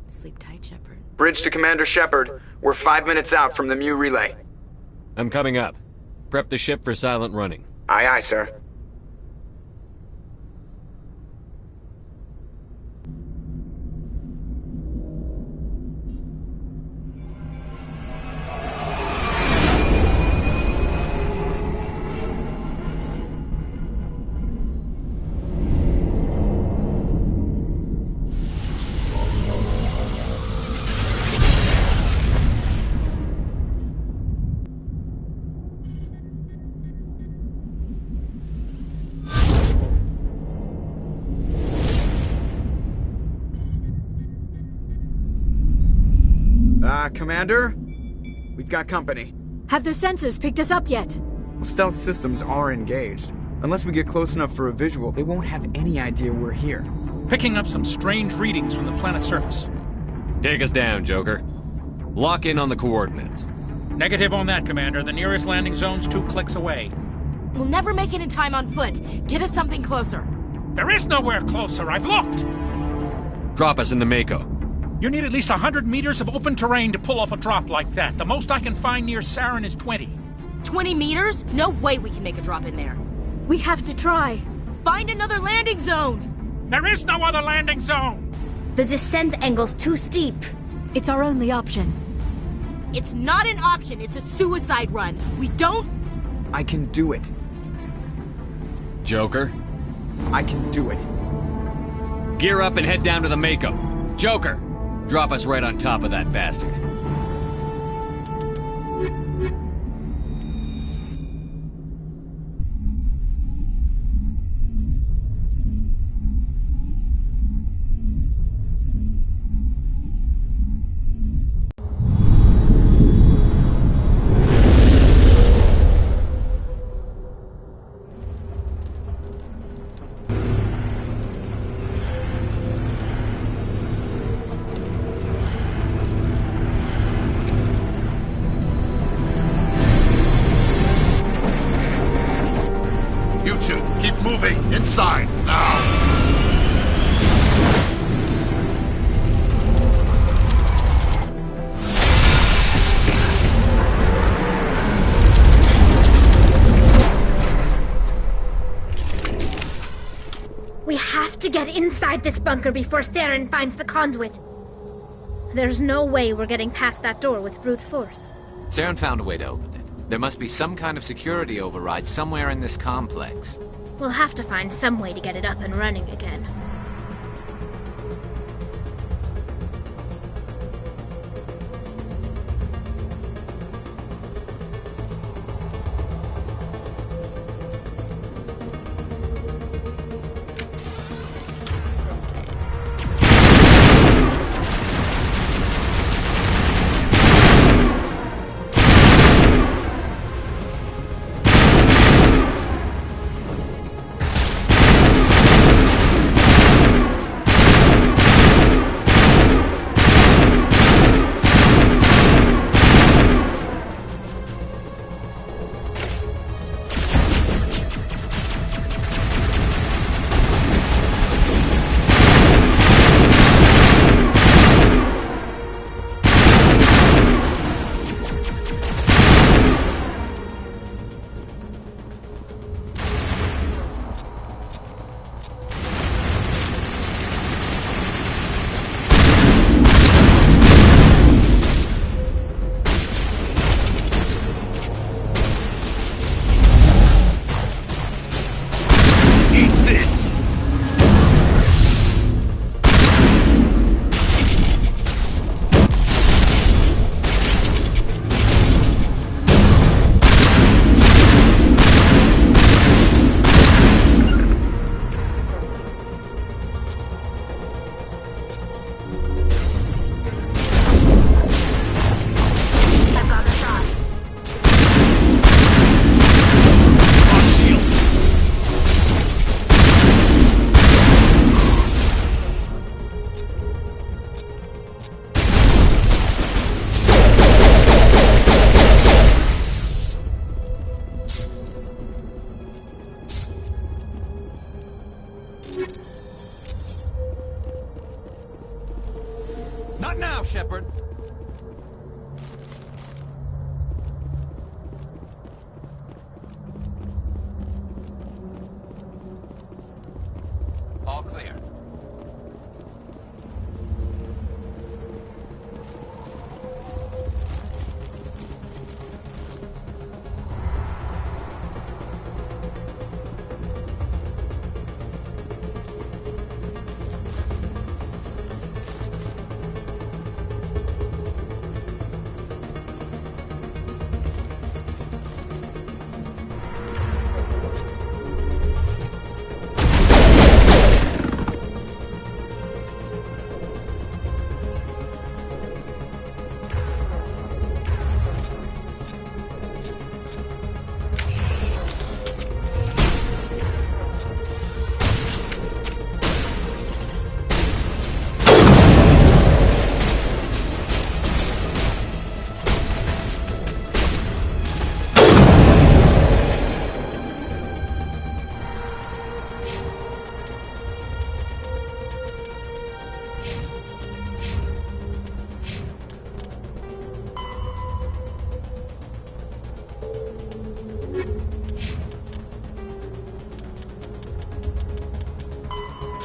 Z: Sleep tight, Shepard.
C: Bridge to Commander Shepard. We're 5 minutes out from the Mu relay.
B: I'm coming up. Prep the ship for silent running.
C: Aye, aye, sir. Commander? We've got company.
L: Have their sensors picked us up yet?
C: Well, stealth systems are engaged. Unless we get close enough for a visual, they won't have any idea we're here.
I: Picking up some strange readings from the planet's surface.
B: Take us down, Joker. Lock in on the coordinates.
I: Negative on that, Commander. The nearest landing zone's 2 clicks away.
Z: We'll never make it in time on foot. Get us something closer.
I: There is nowhere closer. I've looked.
B: Drop us in the Mako.
I: You need at least 100 meters of open terrain to pull off a drop like that. The most I can find near Saren is 20.
Z: 20 meters? No way we can make a drop in there.
L: We have to try.
Z: Find another landing zone!
I: There is no other landing zone!
L: The descent angle's too steep. It's our only option.
Z: It's not an option, it's a suicide run. We don't...
C: I can do it.
B: Joker?
C: I can do it.
B: Gear up and head down to the Mako. Joker! Drop us right on top of that bastard.
D: inside, now!
L: We have to get inside this bunker before Saren finds the conduit. There's no way we're getting past that door with brute force.
A: Saren found a way to open it. There must be some kind of security override somewhere in this complex.
L: We'll have to find some way to get it up and running again.
A: Not now, Shepard. All clear.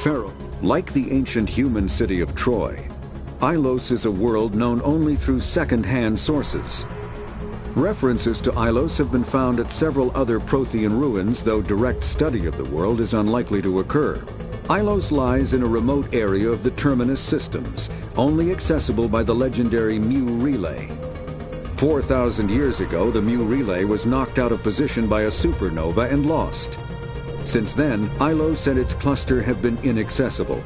N: Pharaoh, like the ancient human city of Troy, Ilos is a world known only through second-hand sources. References to Ilos have been found at several other Prothean ruins, though direct study of the world is unlikely to occur. Ilos lies in a remote area of the Terminus systems, only accessible by the legendary Mu Relay. 4,000 years ago, the Mu Relay was knocked out of position by a supernova and lost. Since then, Ilos and its cluster have been inaccessible.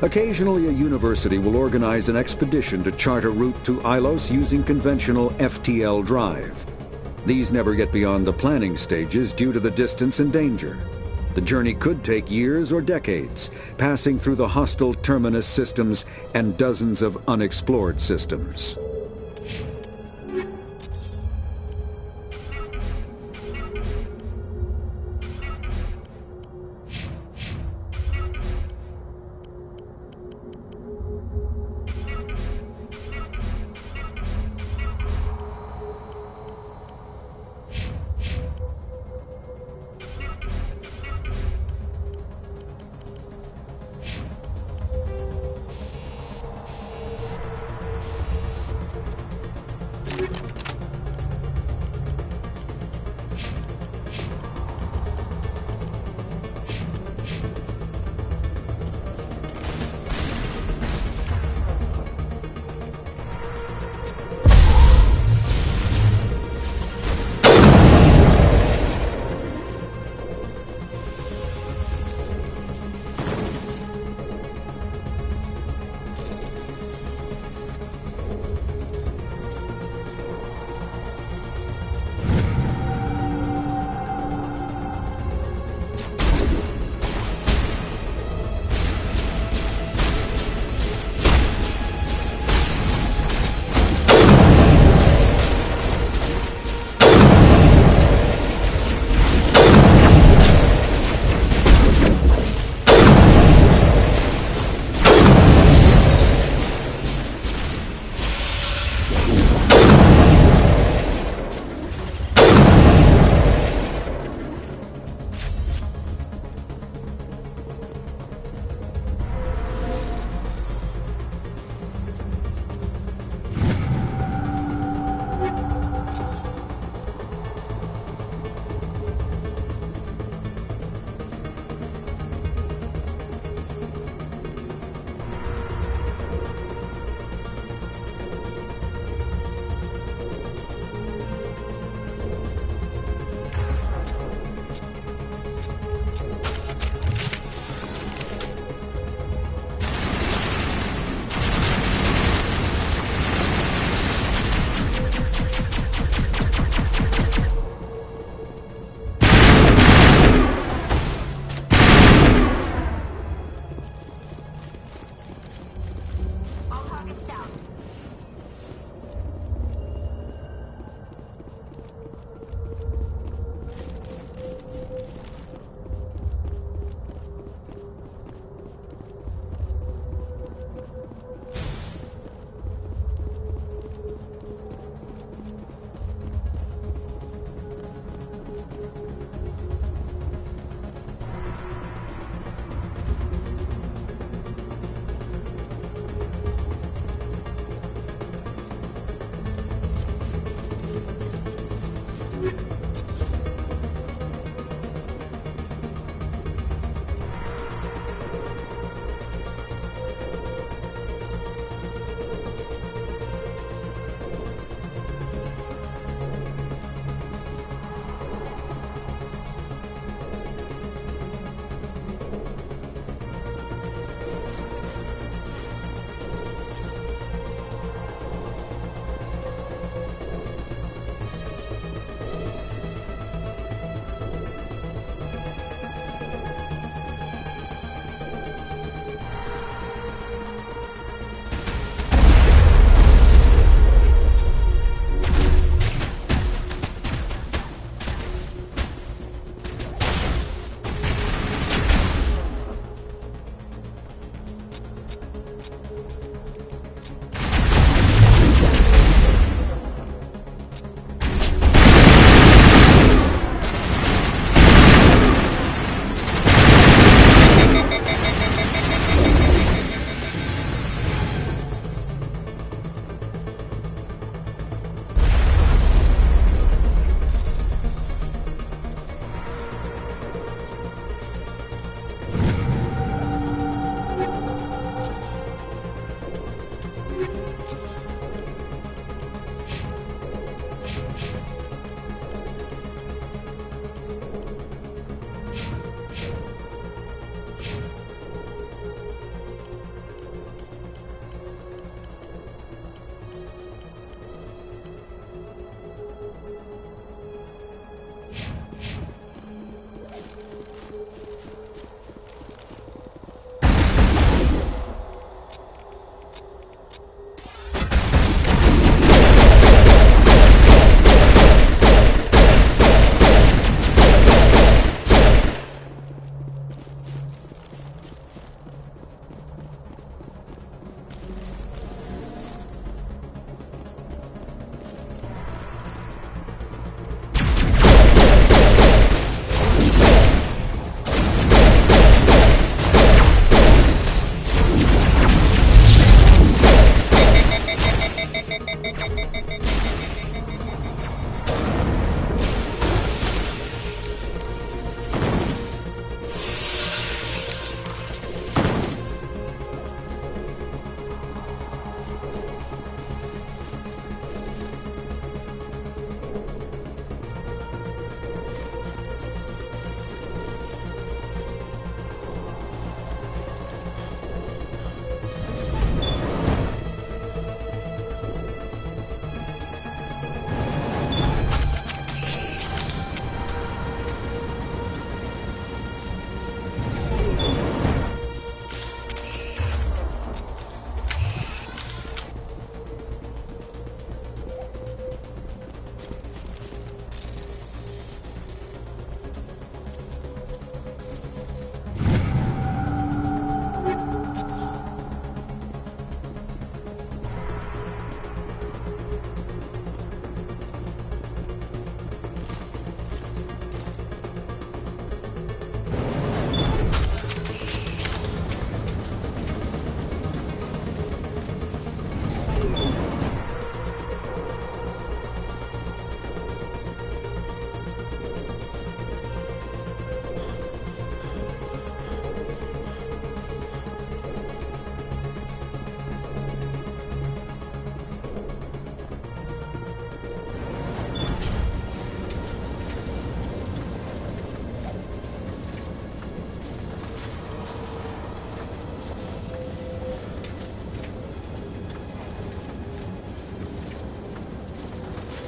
N: Occasionally, a university will organize an expedition to chart a route to Ilos using conventional FTL drive. These never get beyond the planning stages due to the distance and danger. The journey could take years or decades, passing through the hostile Terminus systems and dozens of unexplored systems.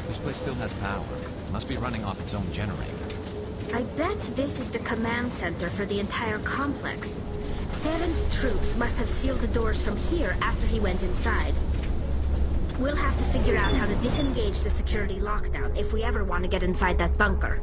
A: This place still has power. Must be running off its own generator.
L: I bet this is the command center for the entire complex. Saren's troops must have sealed the doors from here after he went inside. We'll have to figure out how to disengage the security lockdown if we ever want to get inside that bunker.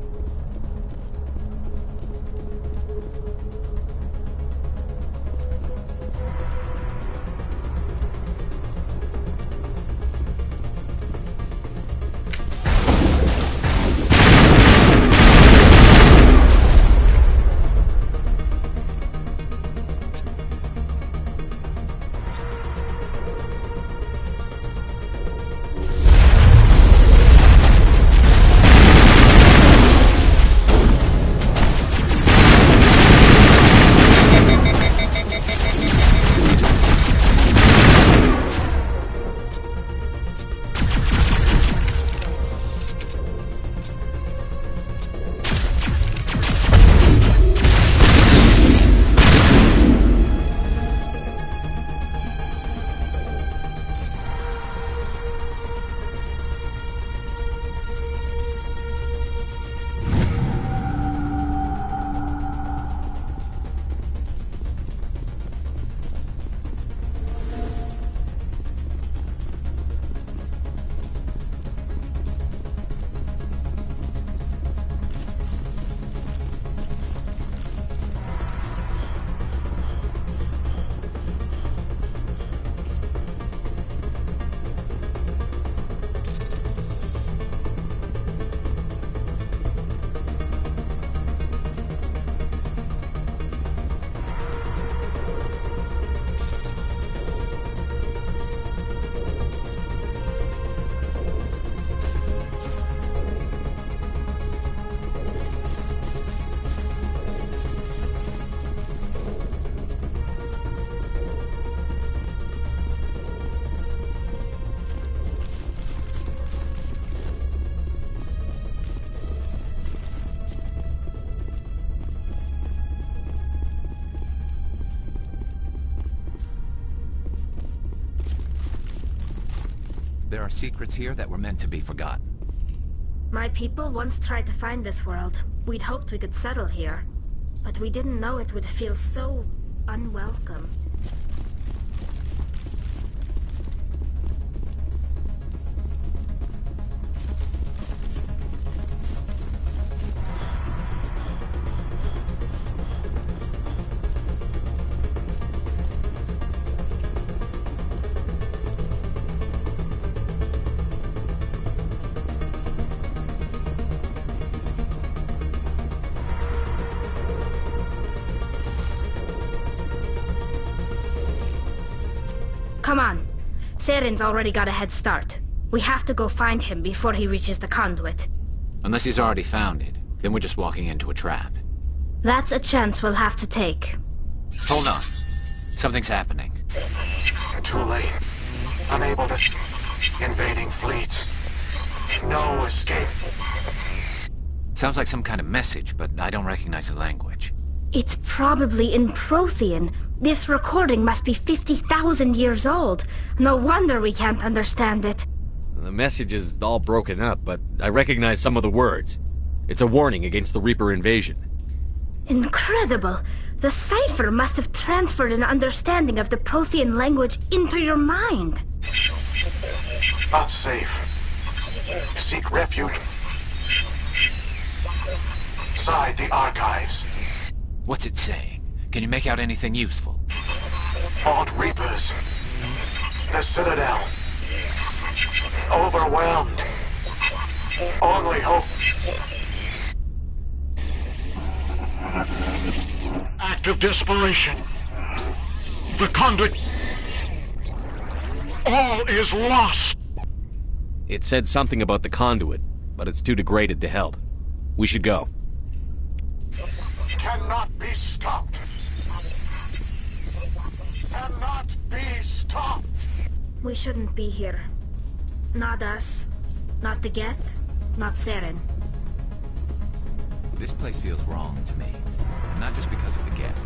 A: There are secrets here that were meant to be forgotten.
L: My people once tried to find this world. We'd hoped we could settle here. But we didn't know it would feel so unwelcome. Come on. Saren's already got a head start. We have to go find him before he reaches the conduit.
A: Unless he's already found it, then we're just walking into a trap.
L: That's a chance we'll have to take.
A: Hold on. Something's happening.
O: Too late. Unable to... Invading fleets. No escape.
A: Sounds like some kind of message, but I don't recognize the language.
L: It's probably in Prothean. This recording must be 50,000 years old. No wonder we can't understand it.
B: The message is all broken up, but I recognize some of the words. It's a warning against the Reaper invasion.
L: Incredible! The cipher must have transferred an understanding of the Prothean language into your mind.
O: Not safe. Seek refuge inside the archives.
A: What's it saying? Can you make out anything useful?
O: Fought Reapers. The Citadel. Overwhelmed. Only hope. Act of desperation. The conduit. All is lost.
B: It said something about the conduit, but it's too degraded to help. We should go.
O: Cannot be stopped. Cannot be stopped.
L: We shouldn't be here. Not us. Not the Geth. Not Saren.
A: This place feels wrong to me. Not just because of the Geth.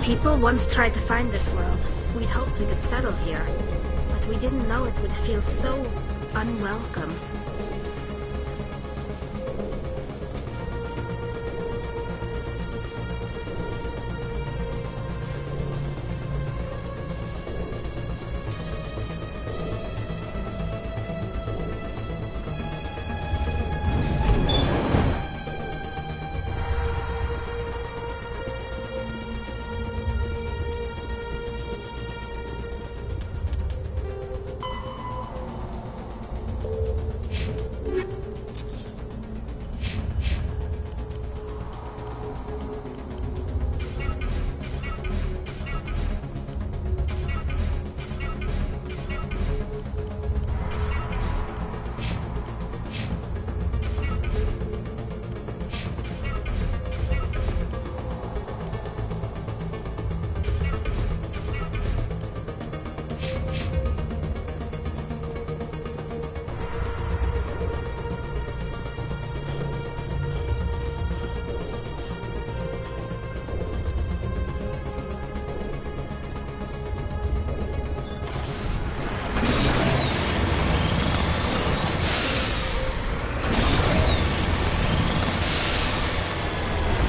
L: People once tried to find this world. We'd hoped we could settle here. But we didn't know it would feel so unwelcome.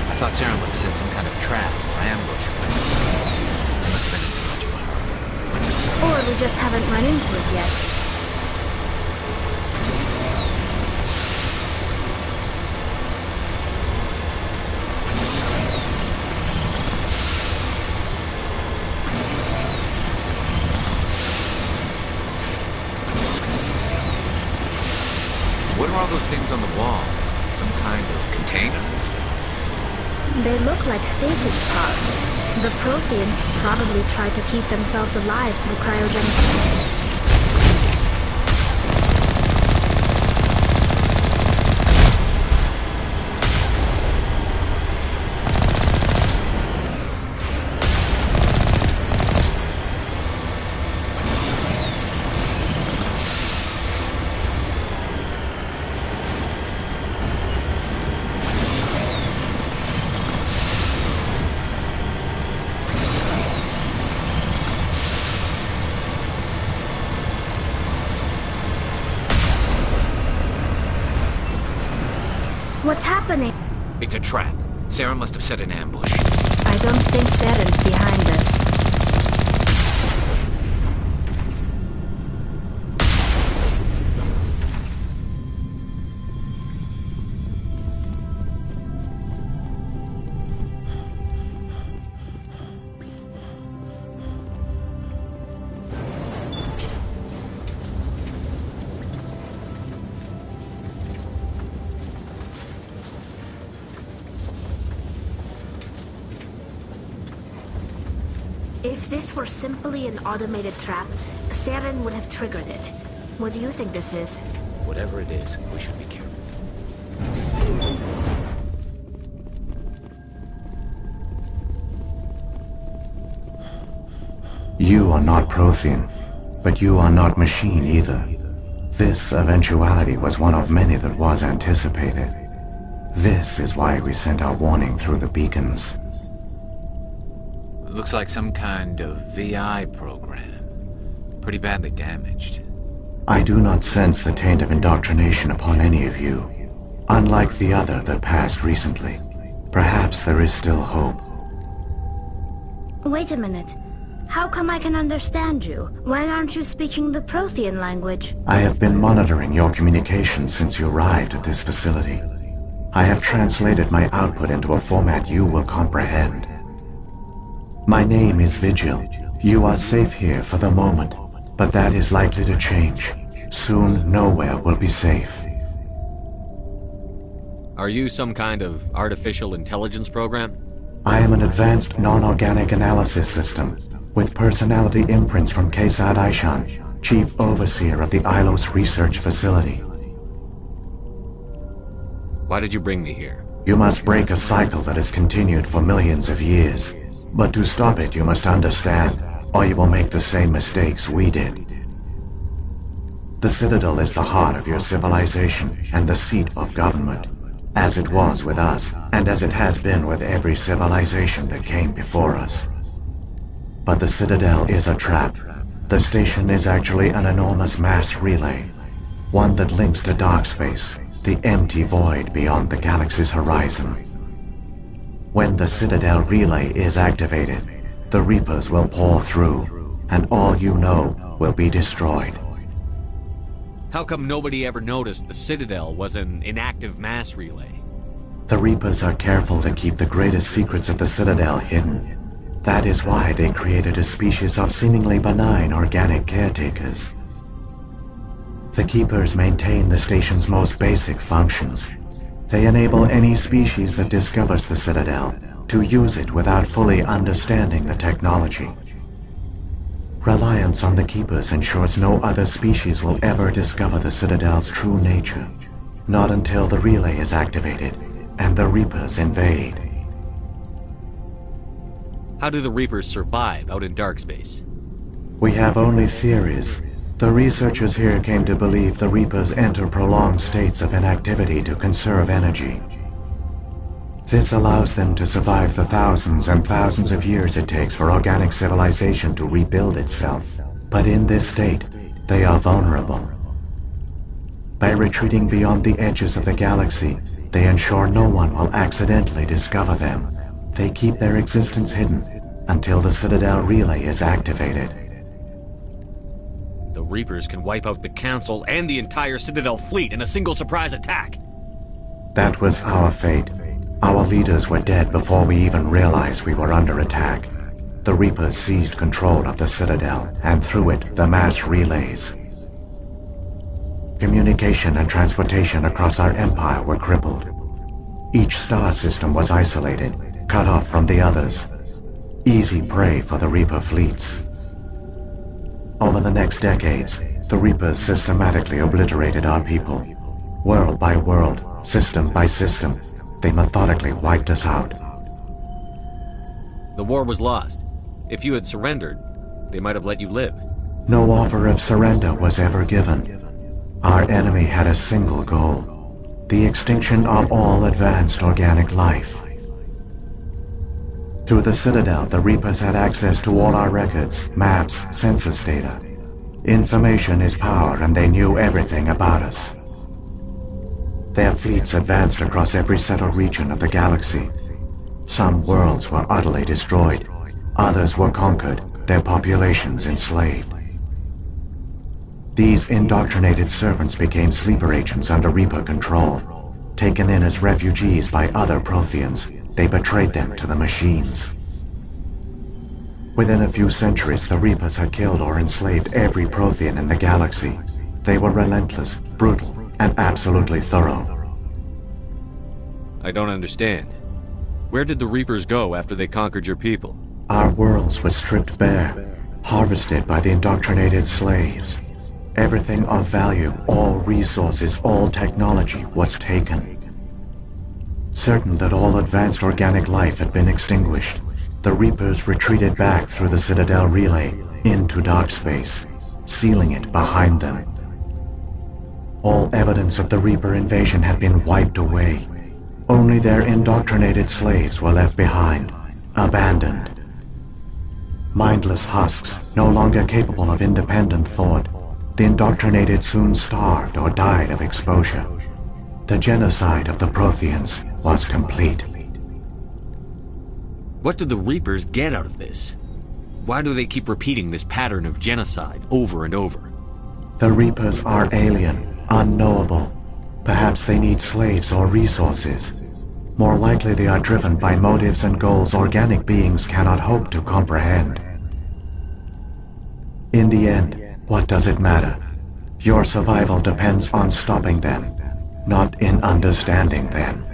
A: I thought Sarah would have set some kind of trap or ambush. I must have been in too much of a hurry.
L: Or we just haven't run into it yet.
A: What are all those things on the wall? Some kind of containers?
L: They look like stasis pods. The Protheans probably tried to keep themselves alive through cryogenic. What's happening?
A: It's a trap. Sarah must have set an ambush.
L: I don't think Saren's behind this. If this were simply an automated trap, Saren would have triggered it. What do you think this is?
A: Whatever it is, we should be careful.
H: You are not Prothean, but you are not machine either. This eventuality was one of many that was anticipated. This is why we sent our warning through the beacons.
A: Looks like some kind of VI program. Pretty badly damaged.
H: I do not sense the taint of indoctrination upon any of you. Unlike the other that passed recently. Perhaps there is still hope.
L: Wait a minute. How come I can understand you? Why aren't you speaking the Prothean language?
H: I have been monitoring your communications since you arrived at this facility. I have translated my output into a format you will comprehend. My name is Vigil. You are safe here for the moment, but that is likely to change. Soon, nowhere will be safe.
B: Are you some kind of artificial intelligence program?
H: I am an advanced non-organic analysis system, with personality imprints from Kesad Aishan, Chief Overseer of the Ilos Research Facility.
B: Why did you bring me here?
H: You must break a cycle that has continued for millions of years. But to stop it, you must understand, or you will make the same mistakes we did. The Citadel is the heart of your civilization and the seat of government, as it was with us, and as it has been with every civilization that came before us. But the Citadel is a trap. The station is actually an enormous mass relay, one that links to dark space, the empty void beyond the galaxy's horizon. When the Citadel relay is activated, the Reapers will pour through, and all you know will be destroyed.
B: How come nobody ever noticed the Citadel was an inactive mass relay?
H: The Reapers are careful to keep the greatest secrets of the Citadel hidden. That is why they created a species of seemingly benign organic caretakers. The Keepers maintain the station's most basic functions. They enable any species that discovers the Citadel to use it without fully understanding the technology. Reliance on the Keepers ensures no other species will ever discover the Citadel's true nature, not until the relay is activated and the Reapers invade.
B: How do the Reapers survive out in dark space?
H: We have only theories. The researchers here came to believe the Reapers enter prolonged states of inactivity to conserve energy. This allows them to survive the thousands and thousands of years it takes for organic civilization to rebuild itself. But in this state, they are vulnerable. By retreating beyond the edges of the galaxy, they ensure no one will accidentally discover them. They keep their existence hidden until the Citadel relay is activated.
B: The Reapers can wipe out the Council and the entire Citadel fleet in a single surprise attack.
H: That was our fate. Our leaders were dead before we even realized we were under attack. The Reapers seized control of the Citadel, and through it, the mass relays. Communication and transportation across our empire were crippled. Each star system was isolated, cut off from the others. Easy prey for the Reaper fleets. Over the next decades, the Reapers systematically obliterated our people. World by world, system by system, they methodically wiped us out.
B: The war was lost. If you had surrendered, they might have let you live.
H: No offer of surrender was ever given. Our enemy had a single goal: the extinction of all advanced organic life. Through the Citadel, the Reapers had access to all our records, maps, census data. Information is power, and they knew everything about us. Their fleets advanced across every settled region of the galaxy. Some worlds were utterly destroyed. Others were conquered, their populations enslaved. These indoctrinated servants became sleeper agents under Reaper control. Taken in as refugees by other Protheans, they betrayed them to the machines. Within a few centuries, the Reapers had killed or enslaved every Prothean in the galaxy. They were relentless, brutal, and absolutely thorough.
B: I don't understand. Where did the Reapers go after they conquered your people?
H: Our worlds were stripped bare, harvested by the indoctrinated slaves. Everything of value, all resources, all technology was taken. Certain that all advanced organic life had been extinguished, the Reapers retreated back through the Citadel relay into dark space, sealing it behind them. All evidence of the Reaper invasion had been wiped away. Only their indoctrinated slaves were left behind, abandoned. Mindless husks, no longer capable of independent thought, the indoctrinated soon starved or died of exposure. The genocide of the Protheans was complete.
B: What do the Reapers get out of this? Why do they keep repeating this pattern of genocide over and over?
H: The Reapers are alien, unknowable. Perhaps they need slaves or resources. More likely they are driven by motives and goals organic beings cannot hope to comprehend. In the end, what does it matter? Your survival depends on stopping them, not in understanding them.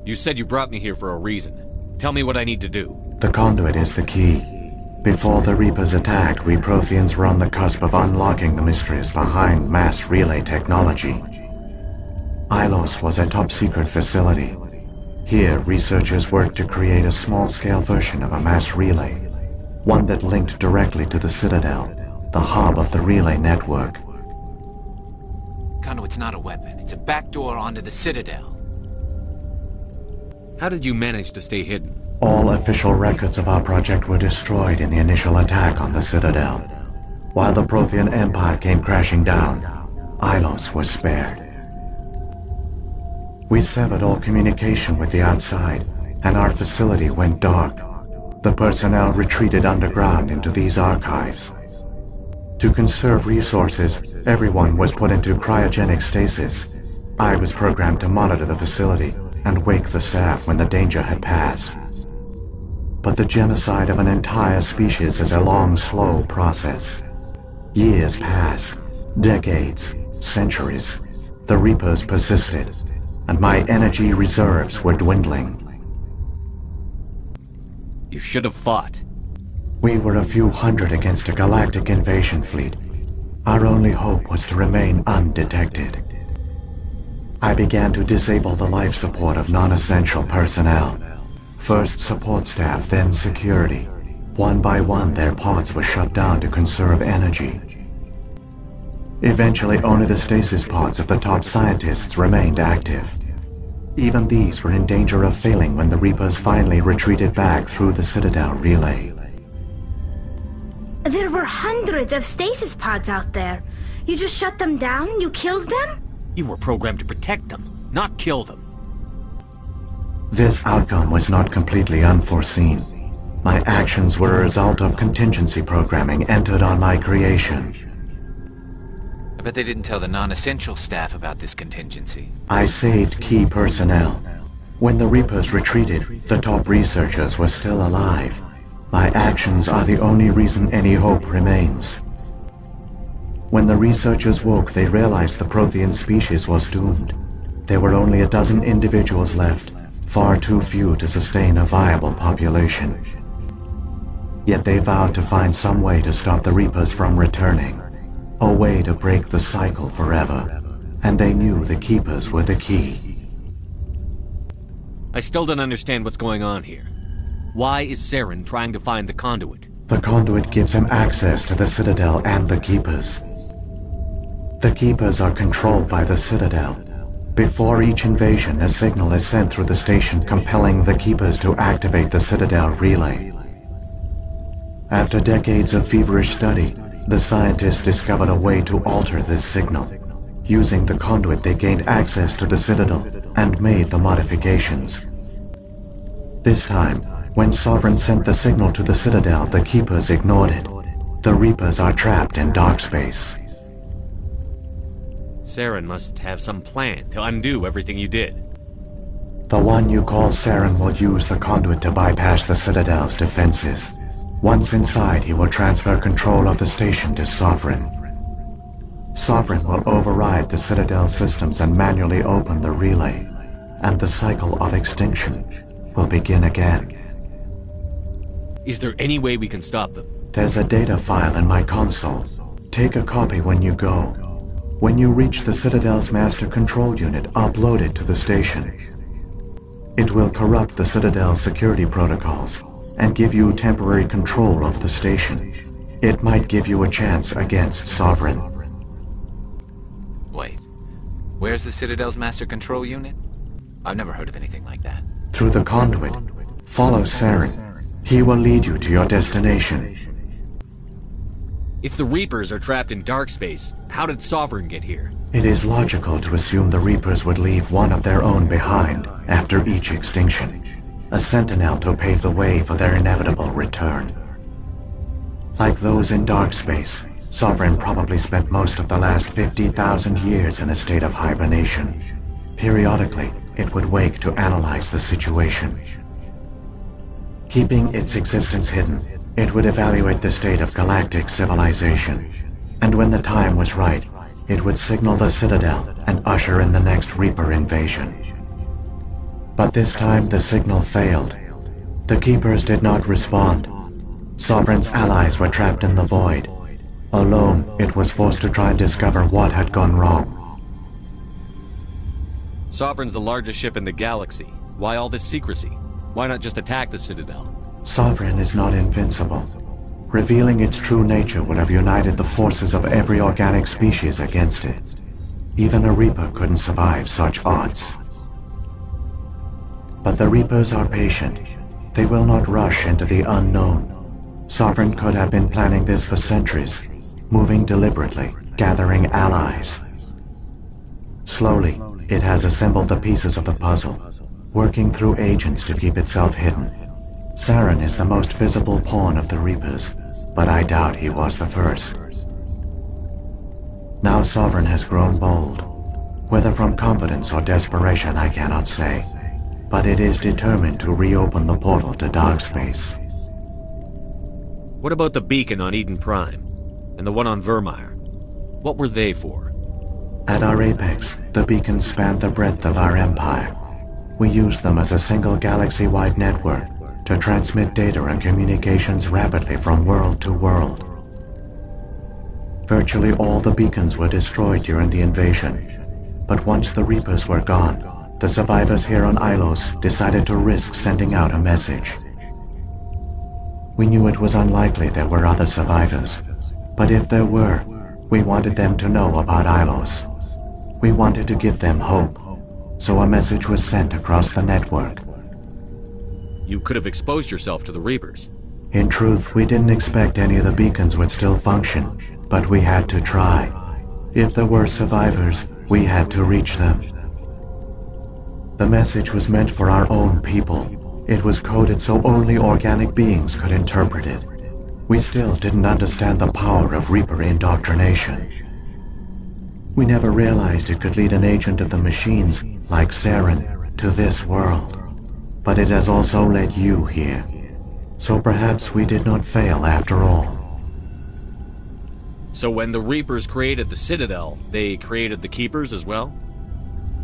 B: You said you brought me here for a reason. Tell me what I need to do.
H: The conduit is the key. Before the Reapers attacked, we Protheans were on the cusp of unlocking the mysteries behind mass relay technology. Ilos was a top-secret facility. Here, researchers worked to create a small-scale version of a mass relay, one that linked directly to the Citadel, the hub of the relay network.
A: Conduit's not a weapon. It's a backdoor onto the Citadel.
B: How did you manage to stay hidden?
H: All official records of our project were destroyed in the initial attack on the Citadel. While the Prothean Empire came crashing down, Ilos was spared. We severed all communication with the outside, and our facility went dark. The personnel retreated underground into these archives. To conserve resources, everyone was put into cryogenic stasis. I was programmed to monitor the facility and wake the staff when the danger had passed. But the genocide of an entire species is a long, slow process. Years passed, decades, centuries. The Reapers persisted, and my energy reserves were dwindling.
B: You should have fought.
H: We were a few hundred against a galactic invasion fleet. Our only hope was to remain undetected. I began to disable the life support of non-essential personnel. First support staff, then security. One by one, their pods were shut down to conserve energy. Eventually, only the stasis pods of the top scientists remained active. Even these were in danger of failing when the Reapers finally retreated back through the Citadel relay.
L: There were hundreds of stasis pods out there. You just shut them down? You killed them?
B: You were programmed to protect them, not kill them.
H: This outcome was not completely unforeseen. My actions were a result of contingency programming entered on my creation.
A: I bet they didn't tell the non-essential staff about this contingency.
H: I saved key personnel. When the Reapers retreated, the top researchers were still alive. My actions are the only reason any hope remains. When the researchers woke, they realized the Prothean species was doomed. There were only a dozen individuals left, far too few to sustain a viable population. Yet they vowed to find some way to stop the Reapers from returning. A way to break the cycle forever. And they knew the Keepers were the key.
B: I still don't understand what's going on here. Why is Saren trying to find the conduit?
H: The conduit gives him access to the Citadel and the Keepers. The Keepers are controlled by the Citadel. Before each invasion, a signal is sent through the station compelling the Keepers to activate the Citadel relay. After decades of feverish study, the scientists discovered a way to alter this signal. Using the conduit, they gained access to the Citadel and made the modifications. This time, when Sovereign sent the signal to the Citadel, the Keepers ignored it. The Reapers are trapped in dark space.
B: Saren must have some plan to undo everything you did.
H: The one you call Saren will use the conduit to bypass the Citadel's defenses. Once inside, he will transfer control of the station to Sovereign. Sovereign will override the Citadel systems and manually open the relay, and the cycle of extinction will begin again.
B: Is there any way we can stop them?
H: There's a data file in my console. Take a copy when you go. When you reach the Citadel's master control unit, upload it to the station. It will corrupt the Citadel's security protocols and give you temporary control of the station. It might give you a chance against Sovereign.
A: Wait, where's the Citadel's master control unit? I've never heard of anything like that.
H: Through the conduit, follow Saren. He will lead you to your destination.
B: If the Reapers are trapped in dark space, how did Sovereign get here?
H: It is logical to assume the Reapers would leave one of their own behind after each extinction. A sentinel to pave the way for their inevitable return. Like those in dark space, Sovereign probably spent most of the last 50,000 years in a state of hibernation. Periodically, it would wake to analyze the situation. Keeping its existence hidden, it would evaluate the state of galactic civilization. And when the time was right, it would signal the Citadel and usher in the next Reaper invasion. But this time the signal failed. The Keepers did not respond. Sovereign's allies were trapped in the void. Alone, it was forced to try and discover what had gone wrong.
B: Sovereign's the largest ship in the galaxy. Why all this secrecy? Why not just attack the Citadel?
H: Sovereign is not invincible. Revealing its true nature would have united the forces of every organic species against it. Even a Reaper couldn't survive such odds. But the Reapers are patient. They will not rush into the unknown. Sovereign could have been planning this for centuries, moving deliberately, gathering allies. Slowly, it has assembled the pieces of the puzzle, working through agents to keep itself hidden. Saren is the most visible pawn of the Reapers, but I doubt he was the first. Now Sovereign has grown bold. Whether from confidence or desperation, I cannot say. But it is determined to reopen the portal to dark space.
B: What about the beacon on Eden Prime? And the one on Vermeer? What were they for?
H: At our apex, the beacons spanned the breadth of our empire. We used them as a single galaxy-wide network to transmit data and communications rapidly from world to world. Virtually all the beacons were destroyed during the invasion, but once the Reapers were gone, the survivors here on Ilos decided to risk sending out a message. We knew it was unlikely there were other survivors, but if there were, we wanted them to know about Ilos. We wanted to give them hope, so a message was sent across the network.
B: You could have exposed yourself to the Reapers.
H: In truth, we didn't expect any of the beacons would still function, but we had to try. If there were survivors, we had to reach them. The message was meant for our own people. It was coded so only organic beings could interpret it. We still didn't understand the power of Reaper indoctrination. We never realized it could lead an agent of the machines, like Saren, to this world. But it has also led you here. So perhaps we did not fail after all.
B: So when the Reapers created the Citadel, they created the Keepers as well?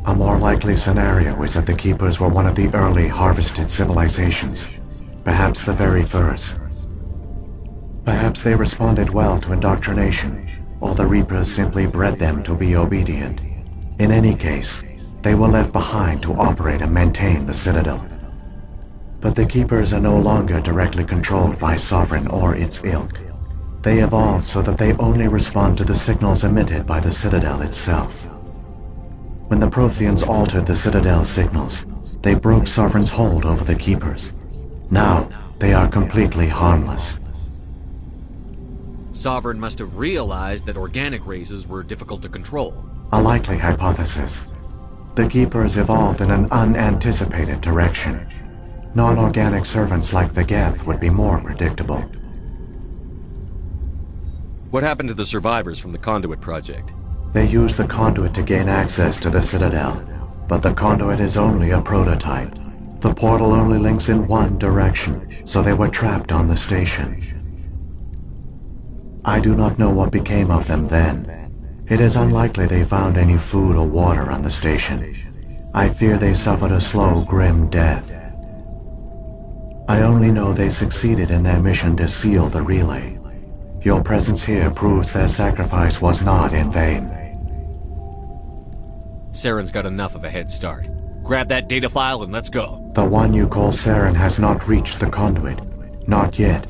H: A more likely scenario is that the Keepers were one of the early harvested civilizations, perhaps the very first. Perhaps they responded well to indoctrination, or the Reapers simply bred them to be obedient. In any case, they were left behind to operate and maintain the Citadel. But the Keepers are no longer directly controlled by Sovereign or its ilk. They evolved so that they only respond to the signals emitted by the Citadel itself. When the Protheans altered the Citadel's signals, they broke Sovereign's hold over the Keepers. Now, they are completely harmless.
B: Sovereign must have realized that organic races were difficult to control.
H: A likely hypothesis. The Keepers evolved in an unanticipated direction. Non-organic servants like the Geth would be more predictable.
B: What happened to the survivors from the Conduit project?
H: They used the Conduit to gain access to the Citadel, but the Conduit is only a prototype. The portal only links in one direction, so they were trapped on the station. I do not know what became of them then. It is unlikely they found any food or water on the station. I fear they suffered a slow, grim death. I only know they succeeded in their mission to seal the relay. Your presence here proves their sacrifice was not in vain.
B: Saren's got enough of a head start. Grab that data file and let's go.
H: The one you call Saren has not reached the Conduit. Not yet.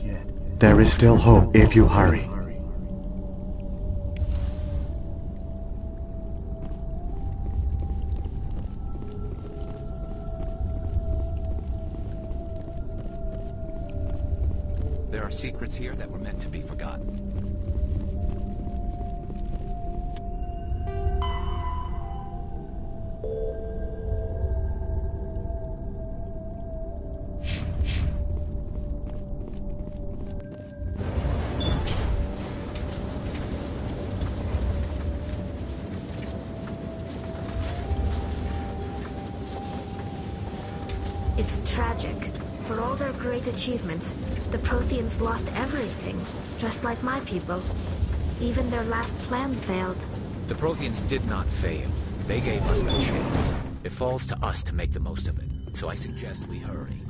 H: There is still hope if you hurry.
A: There are secrets here that were meant to be forgotten.
L: It's tragic. For all their great achievements, the Protheans lost everything, just like my people. Even their last plan failed.
A: The Protheans did not fail. They gave us a chance. It falls to us to make the most of it. So I suggest we hurry.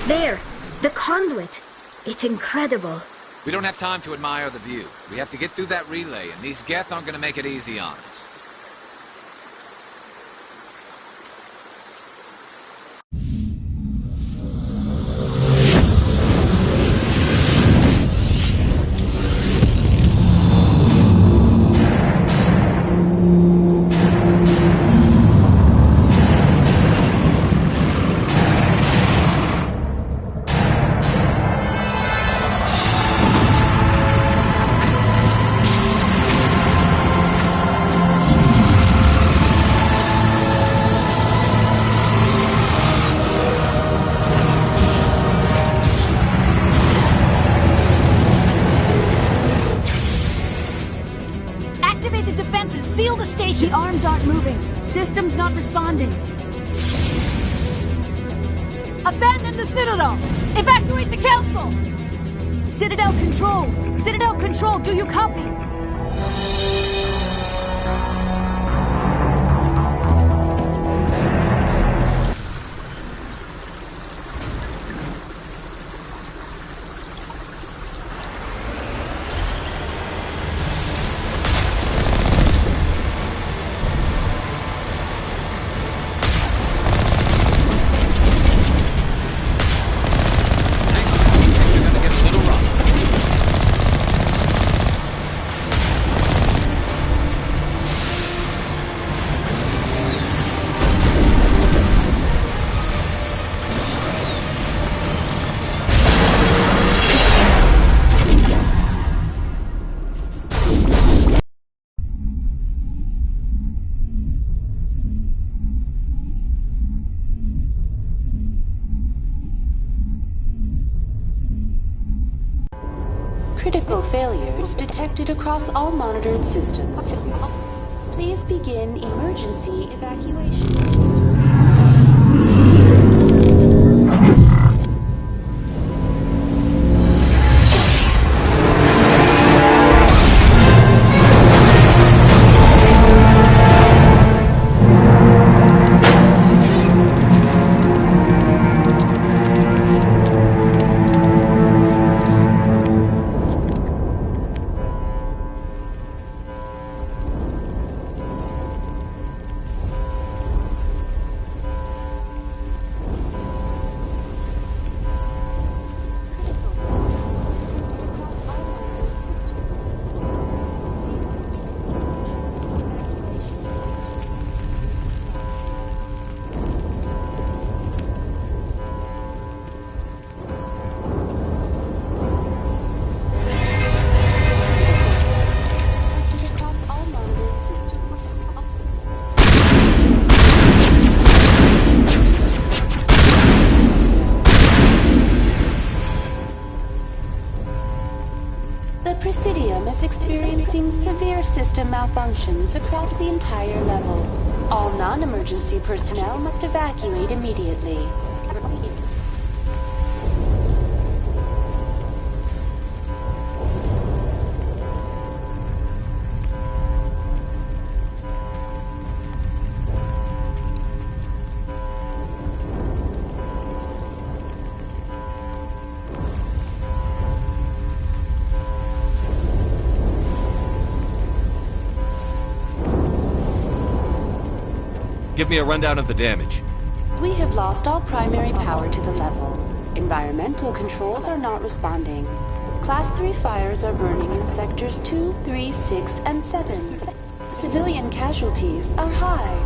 L: There! The conduit! It's incredible.
A: We don't have time to admire the view. We have to get through that relay, and these Geth aren't gonna make it easy on us.
E: Activate the defenses! Seal the station! The arms aren't moving. Systems not responding. Abandon the Citadel! Evacuate the Council! Citadel Control! Citadel Control, do you copy?
K: Critical failures detected across all monitored systems. Please begin emergency evacuation. Presidium is experiencing severe system malfunctions across the entire level. All non-emergency personnel must evacuate immediately.
B: Give me a rundown of the damage.
K: We have lost all primary power to the level. Environmental controls are not responding. Class 3 fires are burning in sectors 2, 3, 6, and 7. Civilian casualties are high.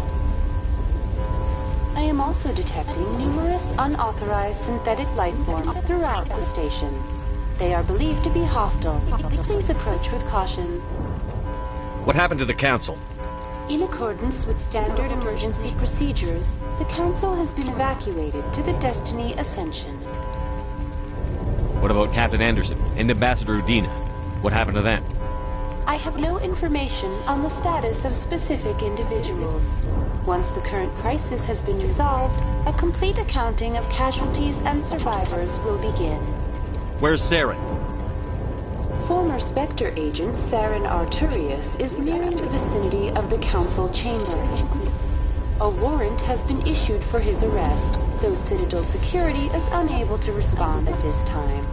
K: I am also detecting numerous unauthorized synthetic life forms throughout the station. They are believed to be hostile. Please approach with caution.
B: What happened to the Council?
K: In accordance with standard emergency procedures, the Council has been evacuated to the Destiny Ascension.
B: What about Captain Anderson and Ambassador Udina? What happened to them?
K: I have no information on the status of specific individuals. Once the current crisis has been resolved, a complete accounting of casualties and survivors will begin.
B: Where's Saren?
K: Former Spectre agent Saren Arturius is nearing the vicinity of the Council chamber. A warrant has been issued for his arrest. though Citadel security is unable to respond at this time.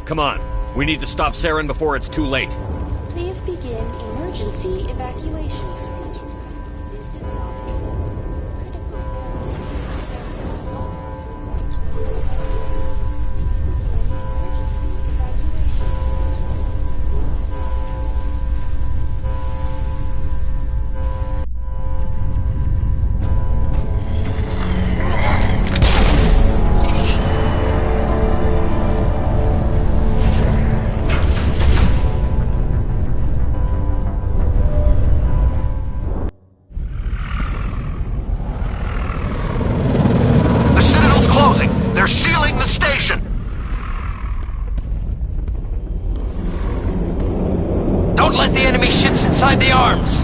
B: Come on. We need to stop Saren before it's too late.
K: Please begin emergency evacuation procedures. This is not
O: They're sealing the station!
G: Don't let the enemy ships inside the arms!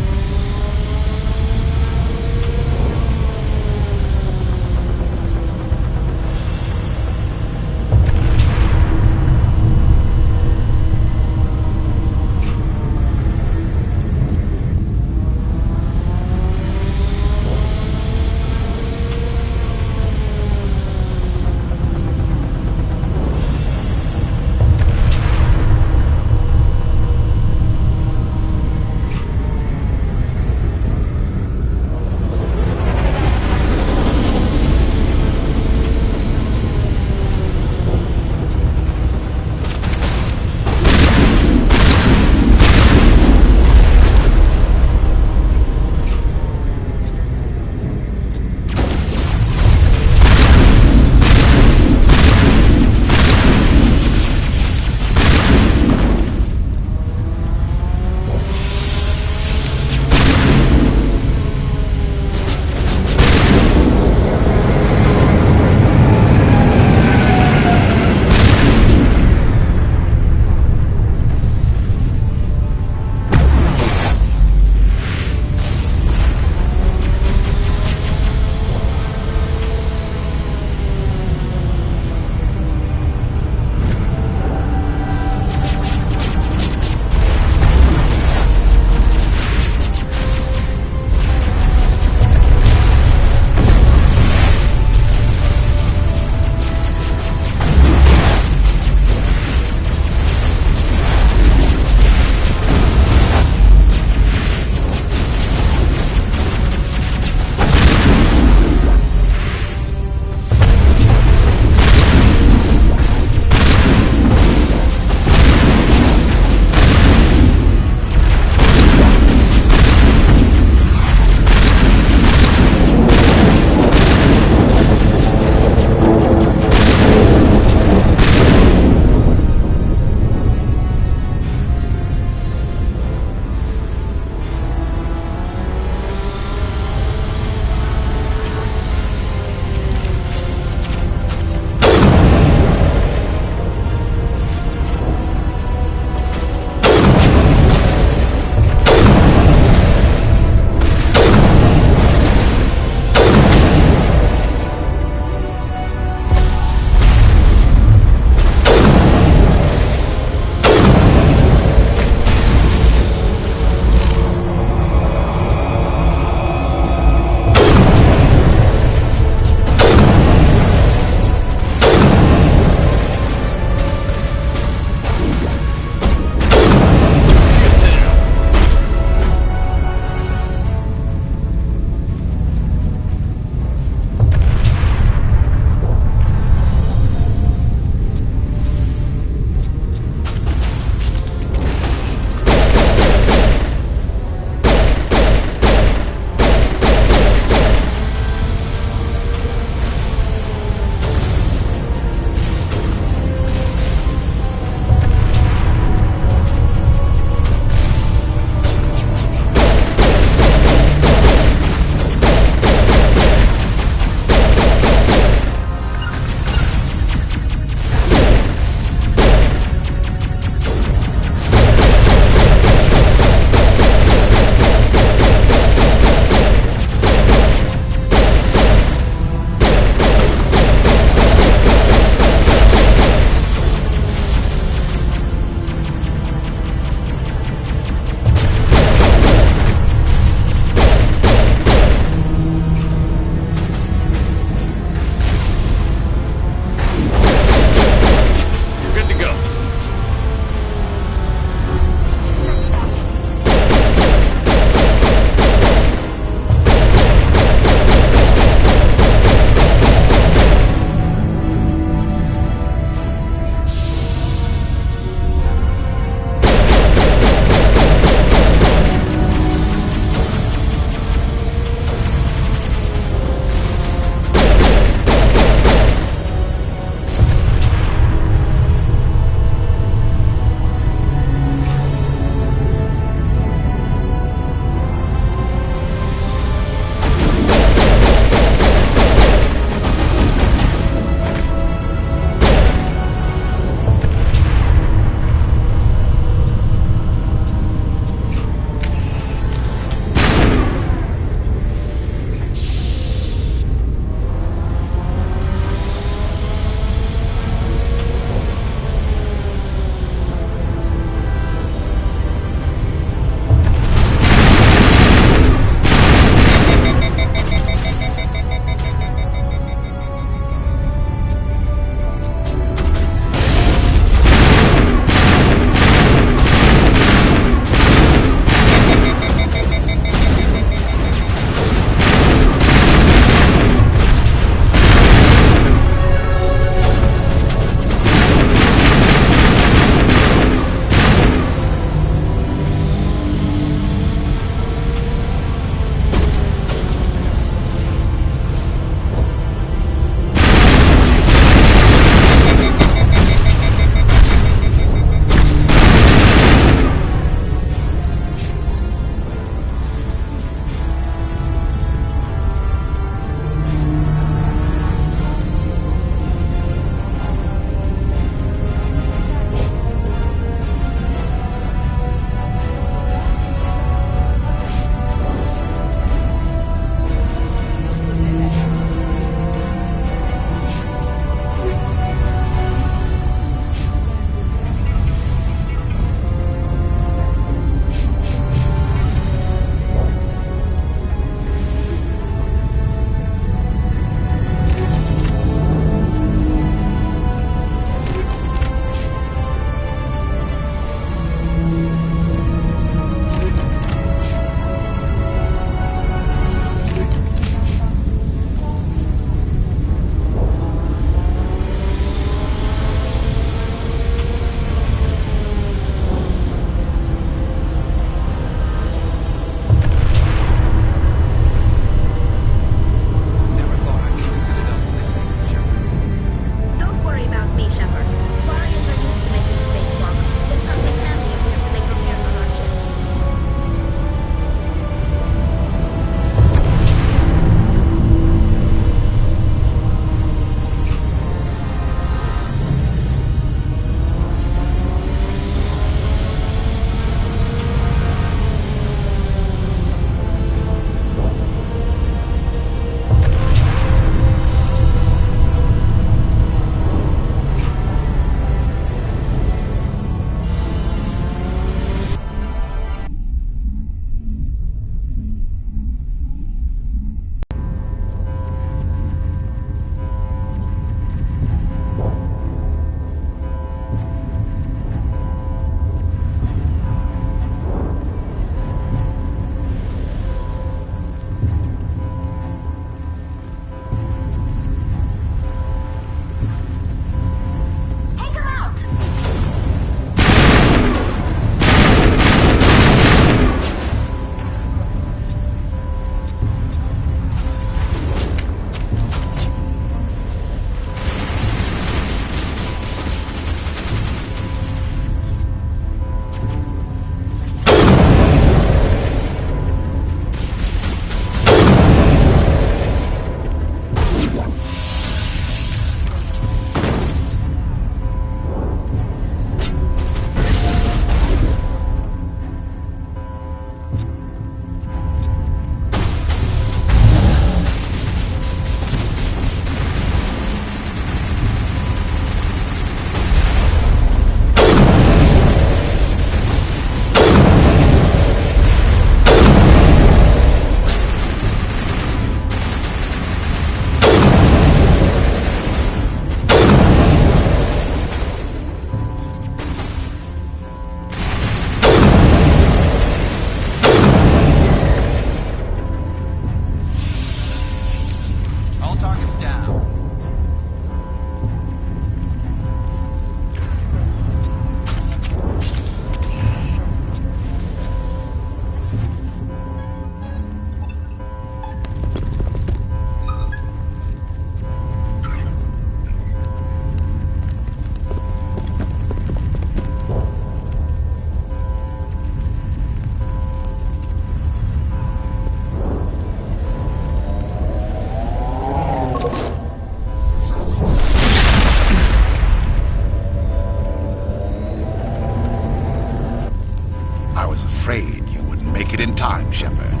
F: time, Shepard.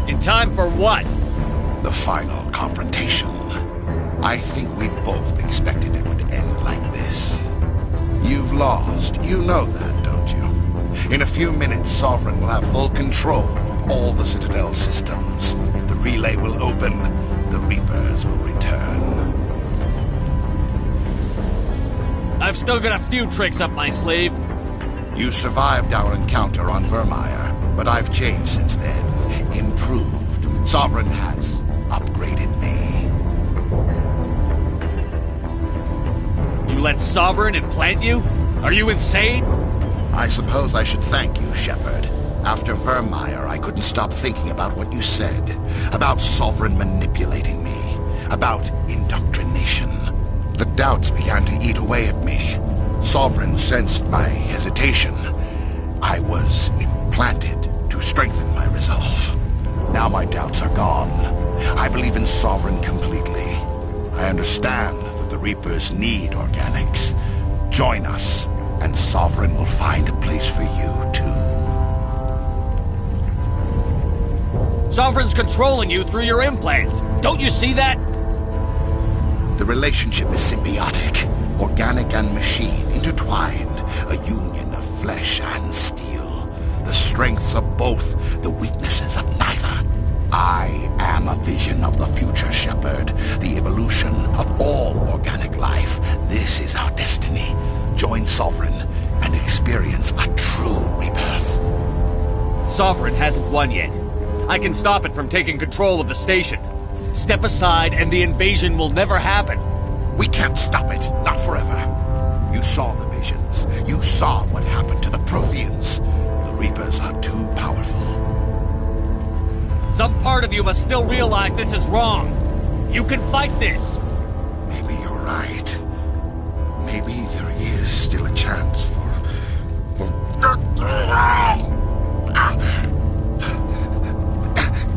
B: In time for what?
F: The final confrontation. I think we both expected it would end like this. You've lost. You know that, don't you? In a few minutes, Sovereign will have full control of all the Citadel systems. The relay will open. The Reapers will return.
B: I've still got a few tricks up my sleeve.
F: You survived our encounter on Vermeer, but I've changed since then. Improved. Sovereign has upgraded me.
B: You let Sovereign implant you? Are you insane?
F: I suppose I should thank you, Shepard. After Vermeer, I couldn't stop thinking about what you said. About Sovereign manipulating me. About indoctrination. The doubts began to eat away at me. Sovereign sensed my hesitation. I was implanted to strengthen my resolve. Now my doubts are gone. I believe in Sovereign completely. I understand that the Reapers need organics. Join us, and Sovereign will find a place for you, too.
B: Sovereign's controlling you through your implants. Don't you see that?
F: The relationship is symbiotic. Organic and machine intertwined. A union of flesh and steel. The strengths of both, the weaknesses of neither. I am a vision of the future, Shepard. The evolution of all organic life. This is our destiny. Join Sovereign and experience a true rebirth.
B: Sovereign hasn't won yet. I can stop it from taking control of the station. Step aside and the invasion will never happen.
F: We can't stop it. Not forever. You saw the visions. You saw what happened to the Protheans. The Reapers are too powerful.
B: Some part of you must still realize this is wrong. You can fight this.
F: Maybe you're right. Maybe there is still a chance for...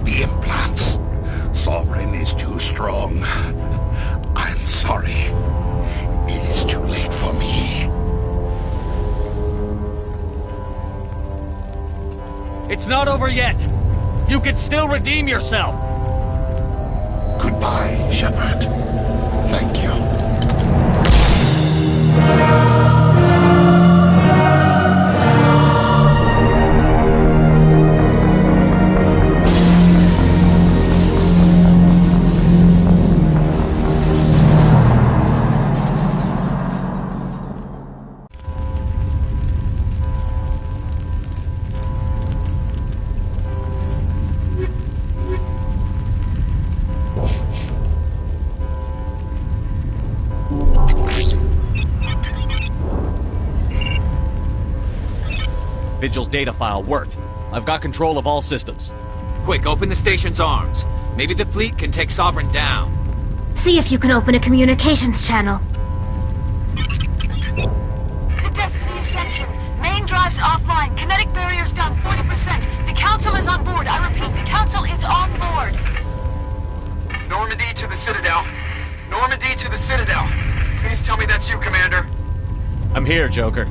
F: The implants. Sovereign is too strong. I'm sorry. It is too late for me.
B: It's not over yet. You can still redeem yourself.
F: Goodbye, Shepard. Thank you.
B: Vigil's data file worked. I've got control of all systems.
J: Quick, open the station's arms. Maybe the fleet can take Sovereign down.
L: See if you can open a communications channel.
E: The Destiny Ascension. Main drives offline. Kinetic barriers down 40%. The Council is on board. I repeat, the Council is on board.
P: Normandy to the Citadel. Normandy to the Citadel. Please tell me that's you, Commander.
B: I'm here, Joker.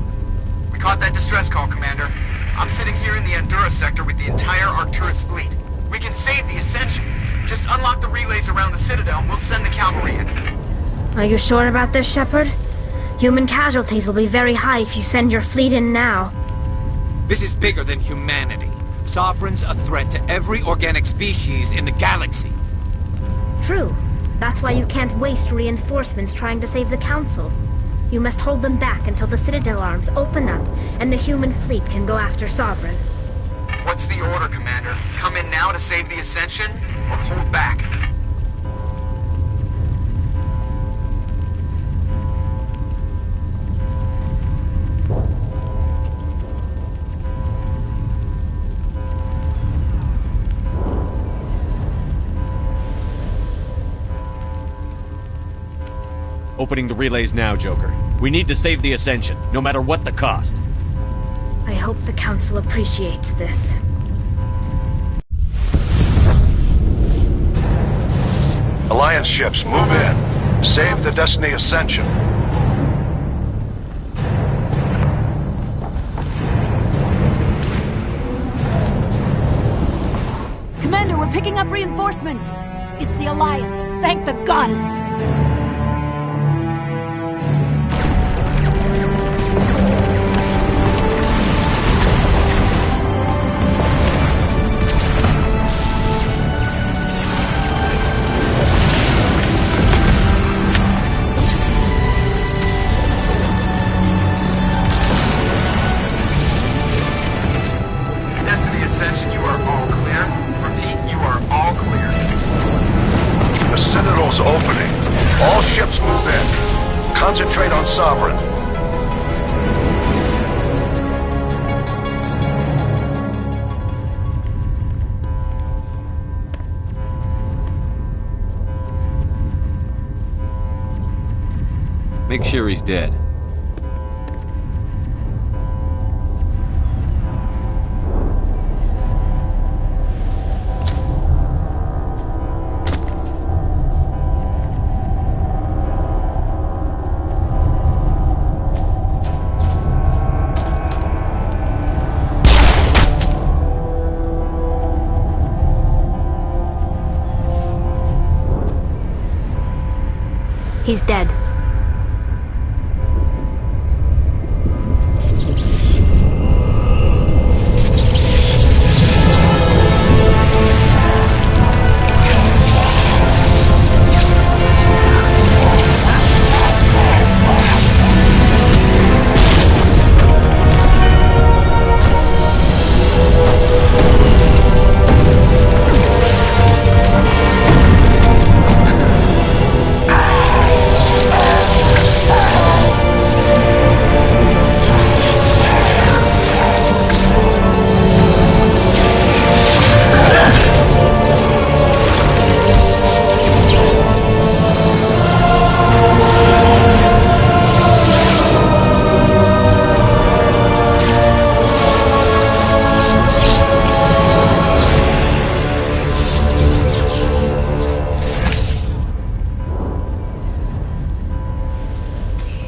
P: We caught that distress call, Commander. I'm sitting here in the Andurra sector with the entire Arcturus fleet. We can save the Ascension. Just unlock the relays around the Citadel and we'll send the cavalry in.
L: Are you sure about this, Shepard? Human casualties will be very high if you send your fleet in now.
J: This is bigger than humanity. Sovereign's a threat to every organic species in the galaxy.
L: True. That's why you can't waste reinforcements trying to save the Council. You must hold them back until the Citadel arms open up and the human fleet can go after Sovereign.
P: What's the order, Commander? Come in now to save the Ascension, or hold back?
B: Opening the relays now, Joker. We need to save the Ascension, no matter what the cost.
L: I hope the Council appreciates this.
O: Alliance ships, move in. Save the Destiny Ascension.
U: We're picking up reinforcements. It's the Alliance. Thank the goddess.
P: Destiny Ascension, you are all clear. Repeat, you are all clear.
O: The Citadel's opening. All ships move in. Concentrate on Sovereign.
B: Make sure he's dead.
L: He's dead.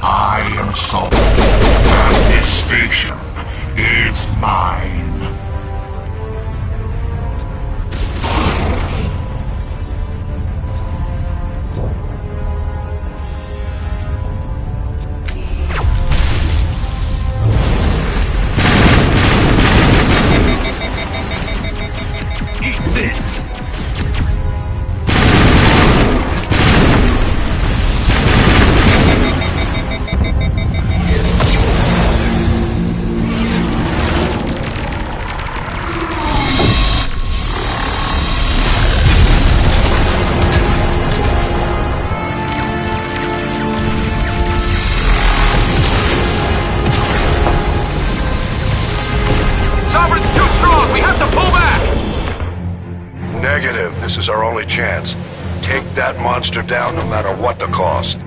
D: I am Sovereign, and this station is mine.
O: Eat this!
P: Sovereign's too strong! We have to pull back!
O: Negative. This is our only chance. Take that monster down no matter what the cost.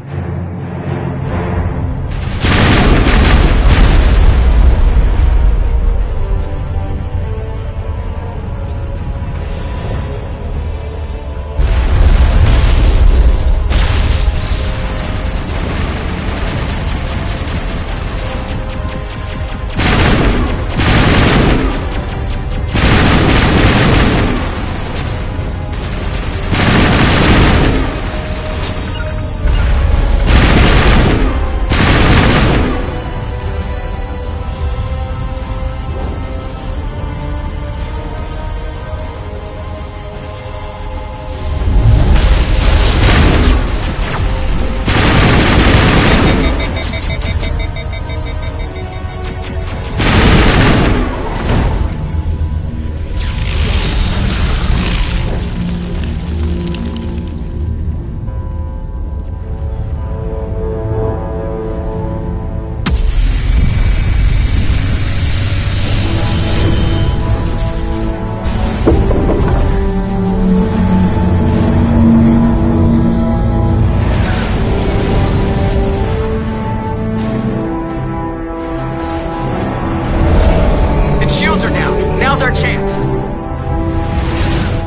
P: Now's our chance.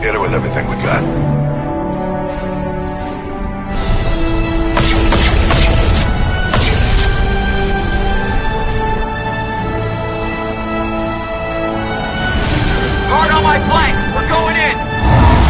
O: Hit her with everything we got.
P: Hard on my flank. We're going in.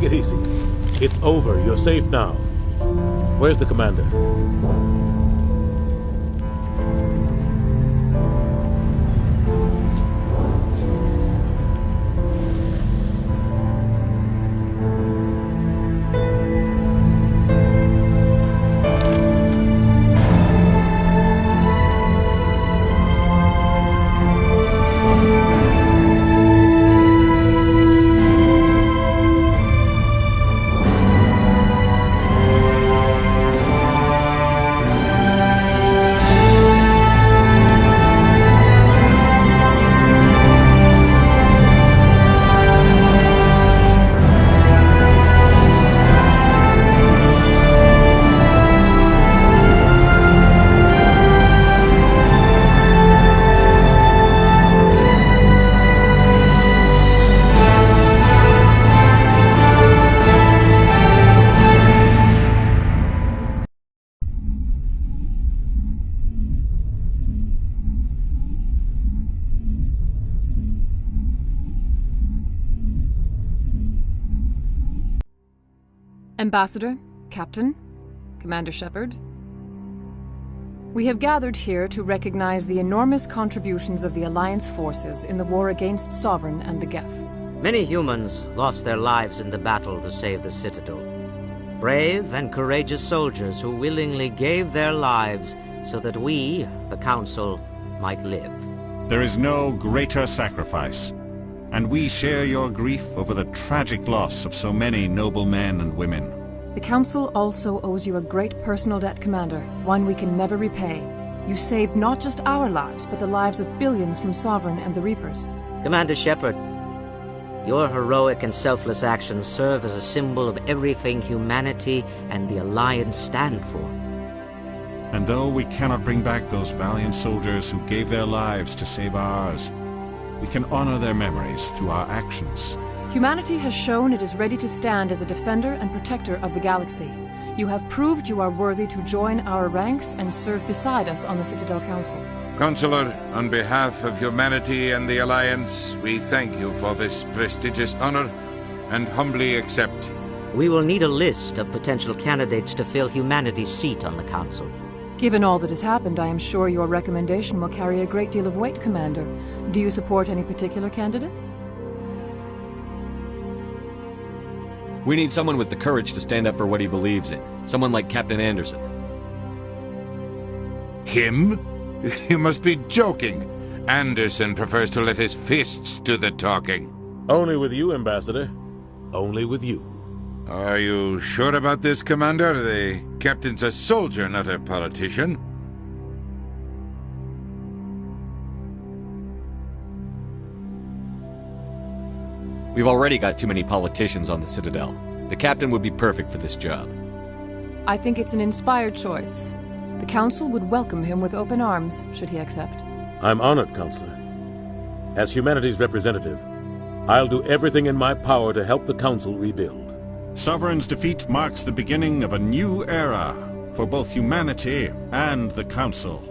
M: it easy. It's over. You're safe now. Where's the commander?
Q: Ambassador, Captain, Commander Shepard. We have gathered here to recognize the enormous contributions of the Alliance forces in the war against Sovereign and the Geth.
R: Many humans lost their lives in the battle to save the Citadel. Brave and courageous soldiers who willingly gave their lives so that we, the Council, might live.
S: There is no greater sacrifice, and we share your grief over the tragic loss of so many noble men and women.
Q: The Council also owes you a great personal debt, Commander, one we can never repay. You saved not just our lives, but the lives of billions from Sovereign and the Reapers.
R: Commander Shepard, your heroic and selfless actions serve as a symbol of everything humanity and the Alliance stand for.
S: And though we cannot bring back those valiant soldiers who gave their lives to save ours, we can honor their memories through our actions.
Q: Humanity has shown it is ready to stand as a defender and protector of the galaxy. You have proved you are worthy to join our ranks and serve beside us on the Citadel Council.
T: Counselor, on behalf of humanity and the Alliance, we thank you for this prestigious honor and humbly accept.
R: We will need a list of potential candidates to fill humanity's seat on the Council.
Q: Given all that has happened, I am sure your recommendation will carry a great deal of weight, Commander. Do you support any particular candidate?
B: We need someone with the courage to stand up for what he believes in. Someone like Captain Anderson.
T: Him? You must be joking. Anderson prefers to let his fists do the talking.
M: Only with you, Ambassador. Only with you.
T: Are you sure about this, Commander? The captain's a soldier, not a politician.
B: We've already got too many politicians on the Citadel. The captain would be perfect for this job.
Q: I think it's an inspired choice. The Council would welcome him with open arms, should he accept.
M: I'm honored, Counselor. As humanity's representative, I'll do everything in my power to help the Council rebuild.
S: Sovereign's defeat marks the beginning of a new era for both humanity and the Council.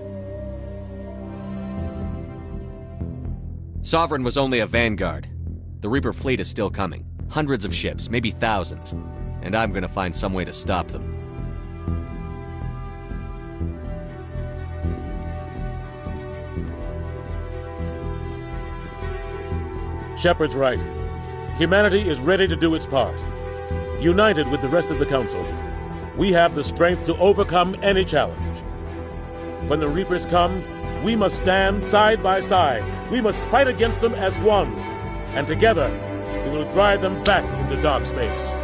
B: Sovereign was only a vanguard. The Reaper fleet is still coming. Hundreds of ships, maybe thousands. And I'm gonna find some way to stop them.
M: Shepard's right. Humanity is ready to do its part. United with the rest of the Council, we have the strength to overcome any challenge. When the Reapers come, we must stand side by side. We must fight against them as one. And together, we will drive them back into dark space.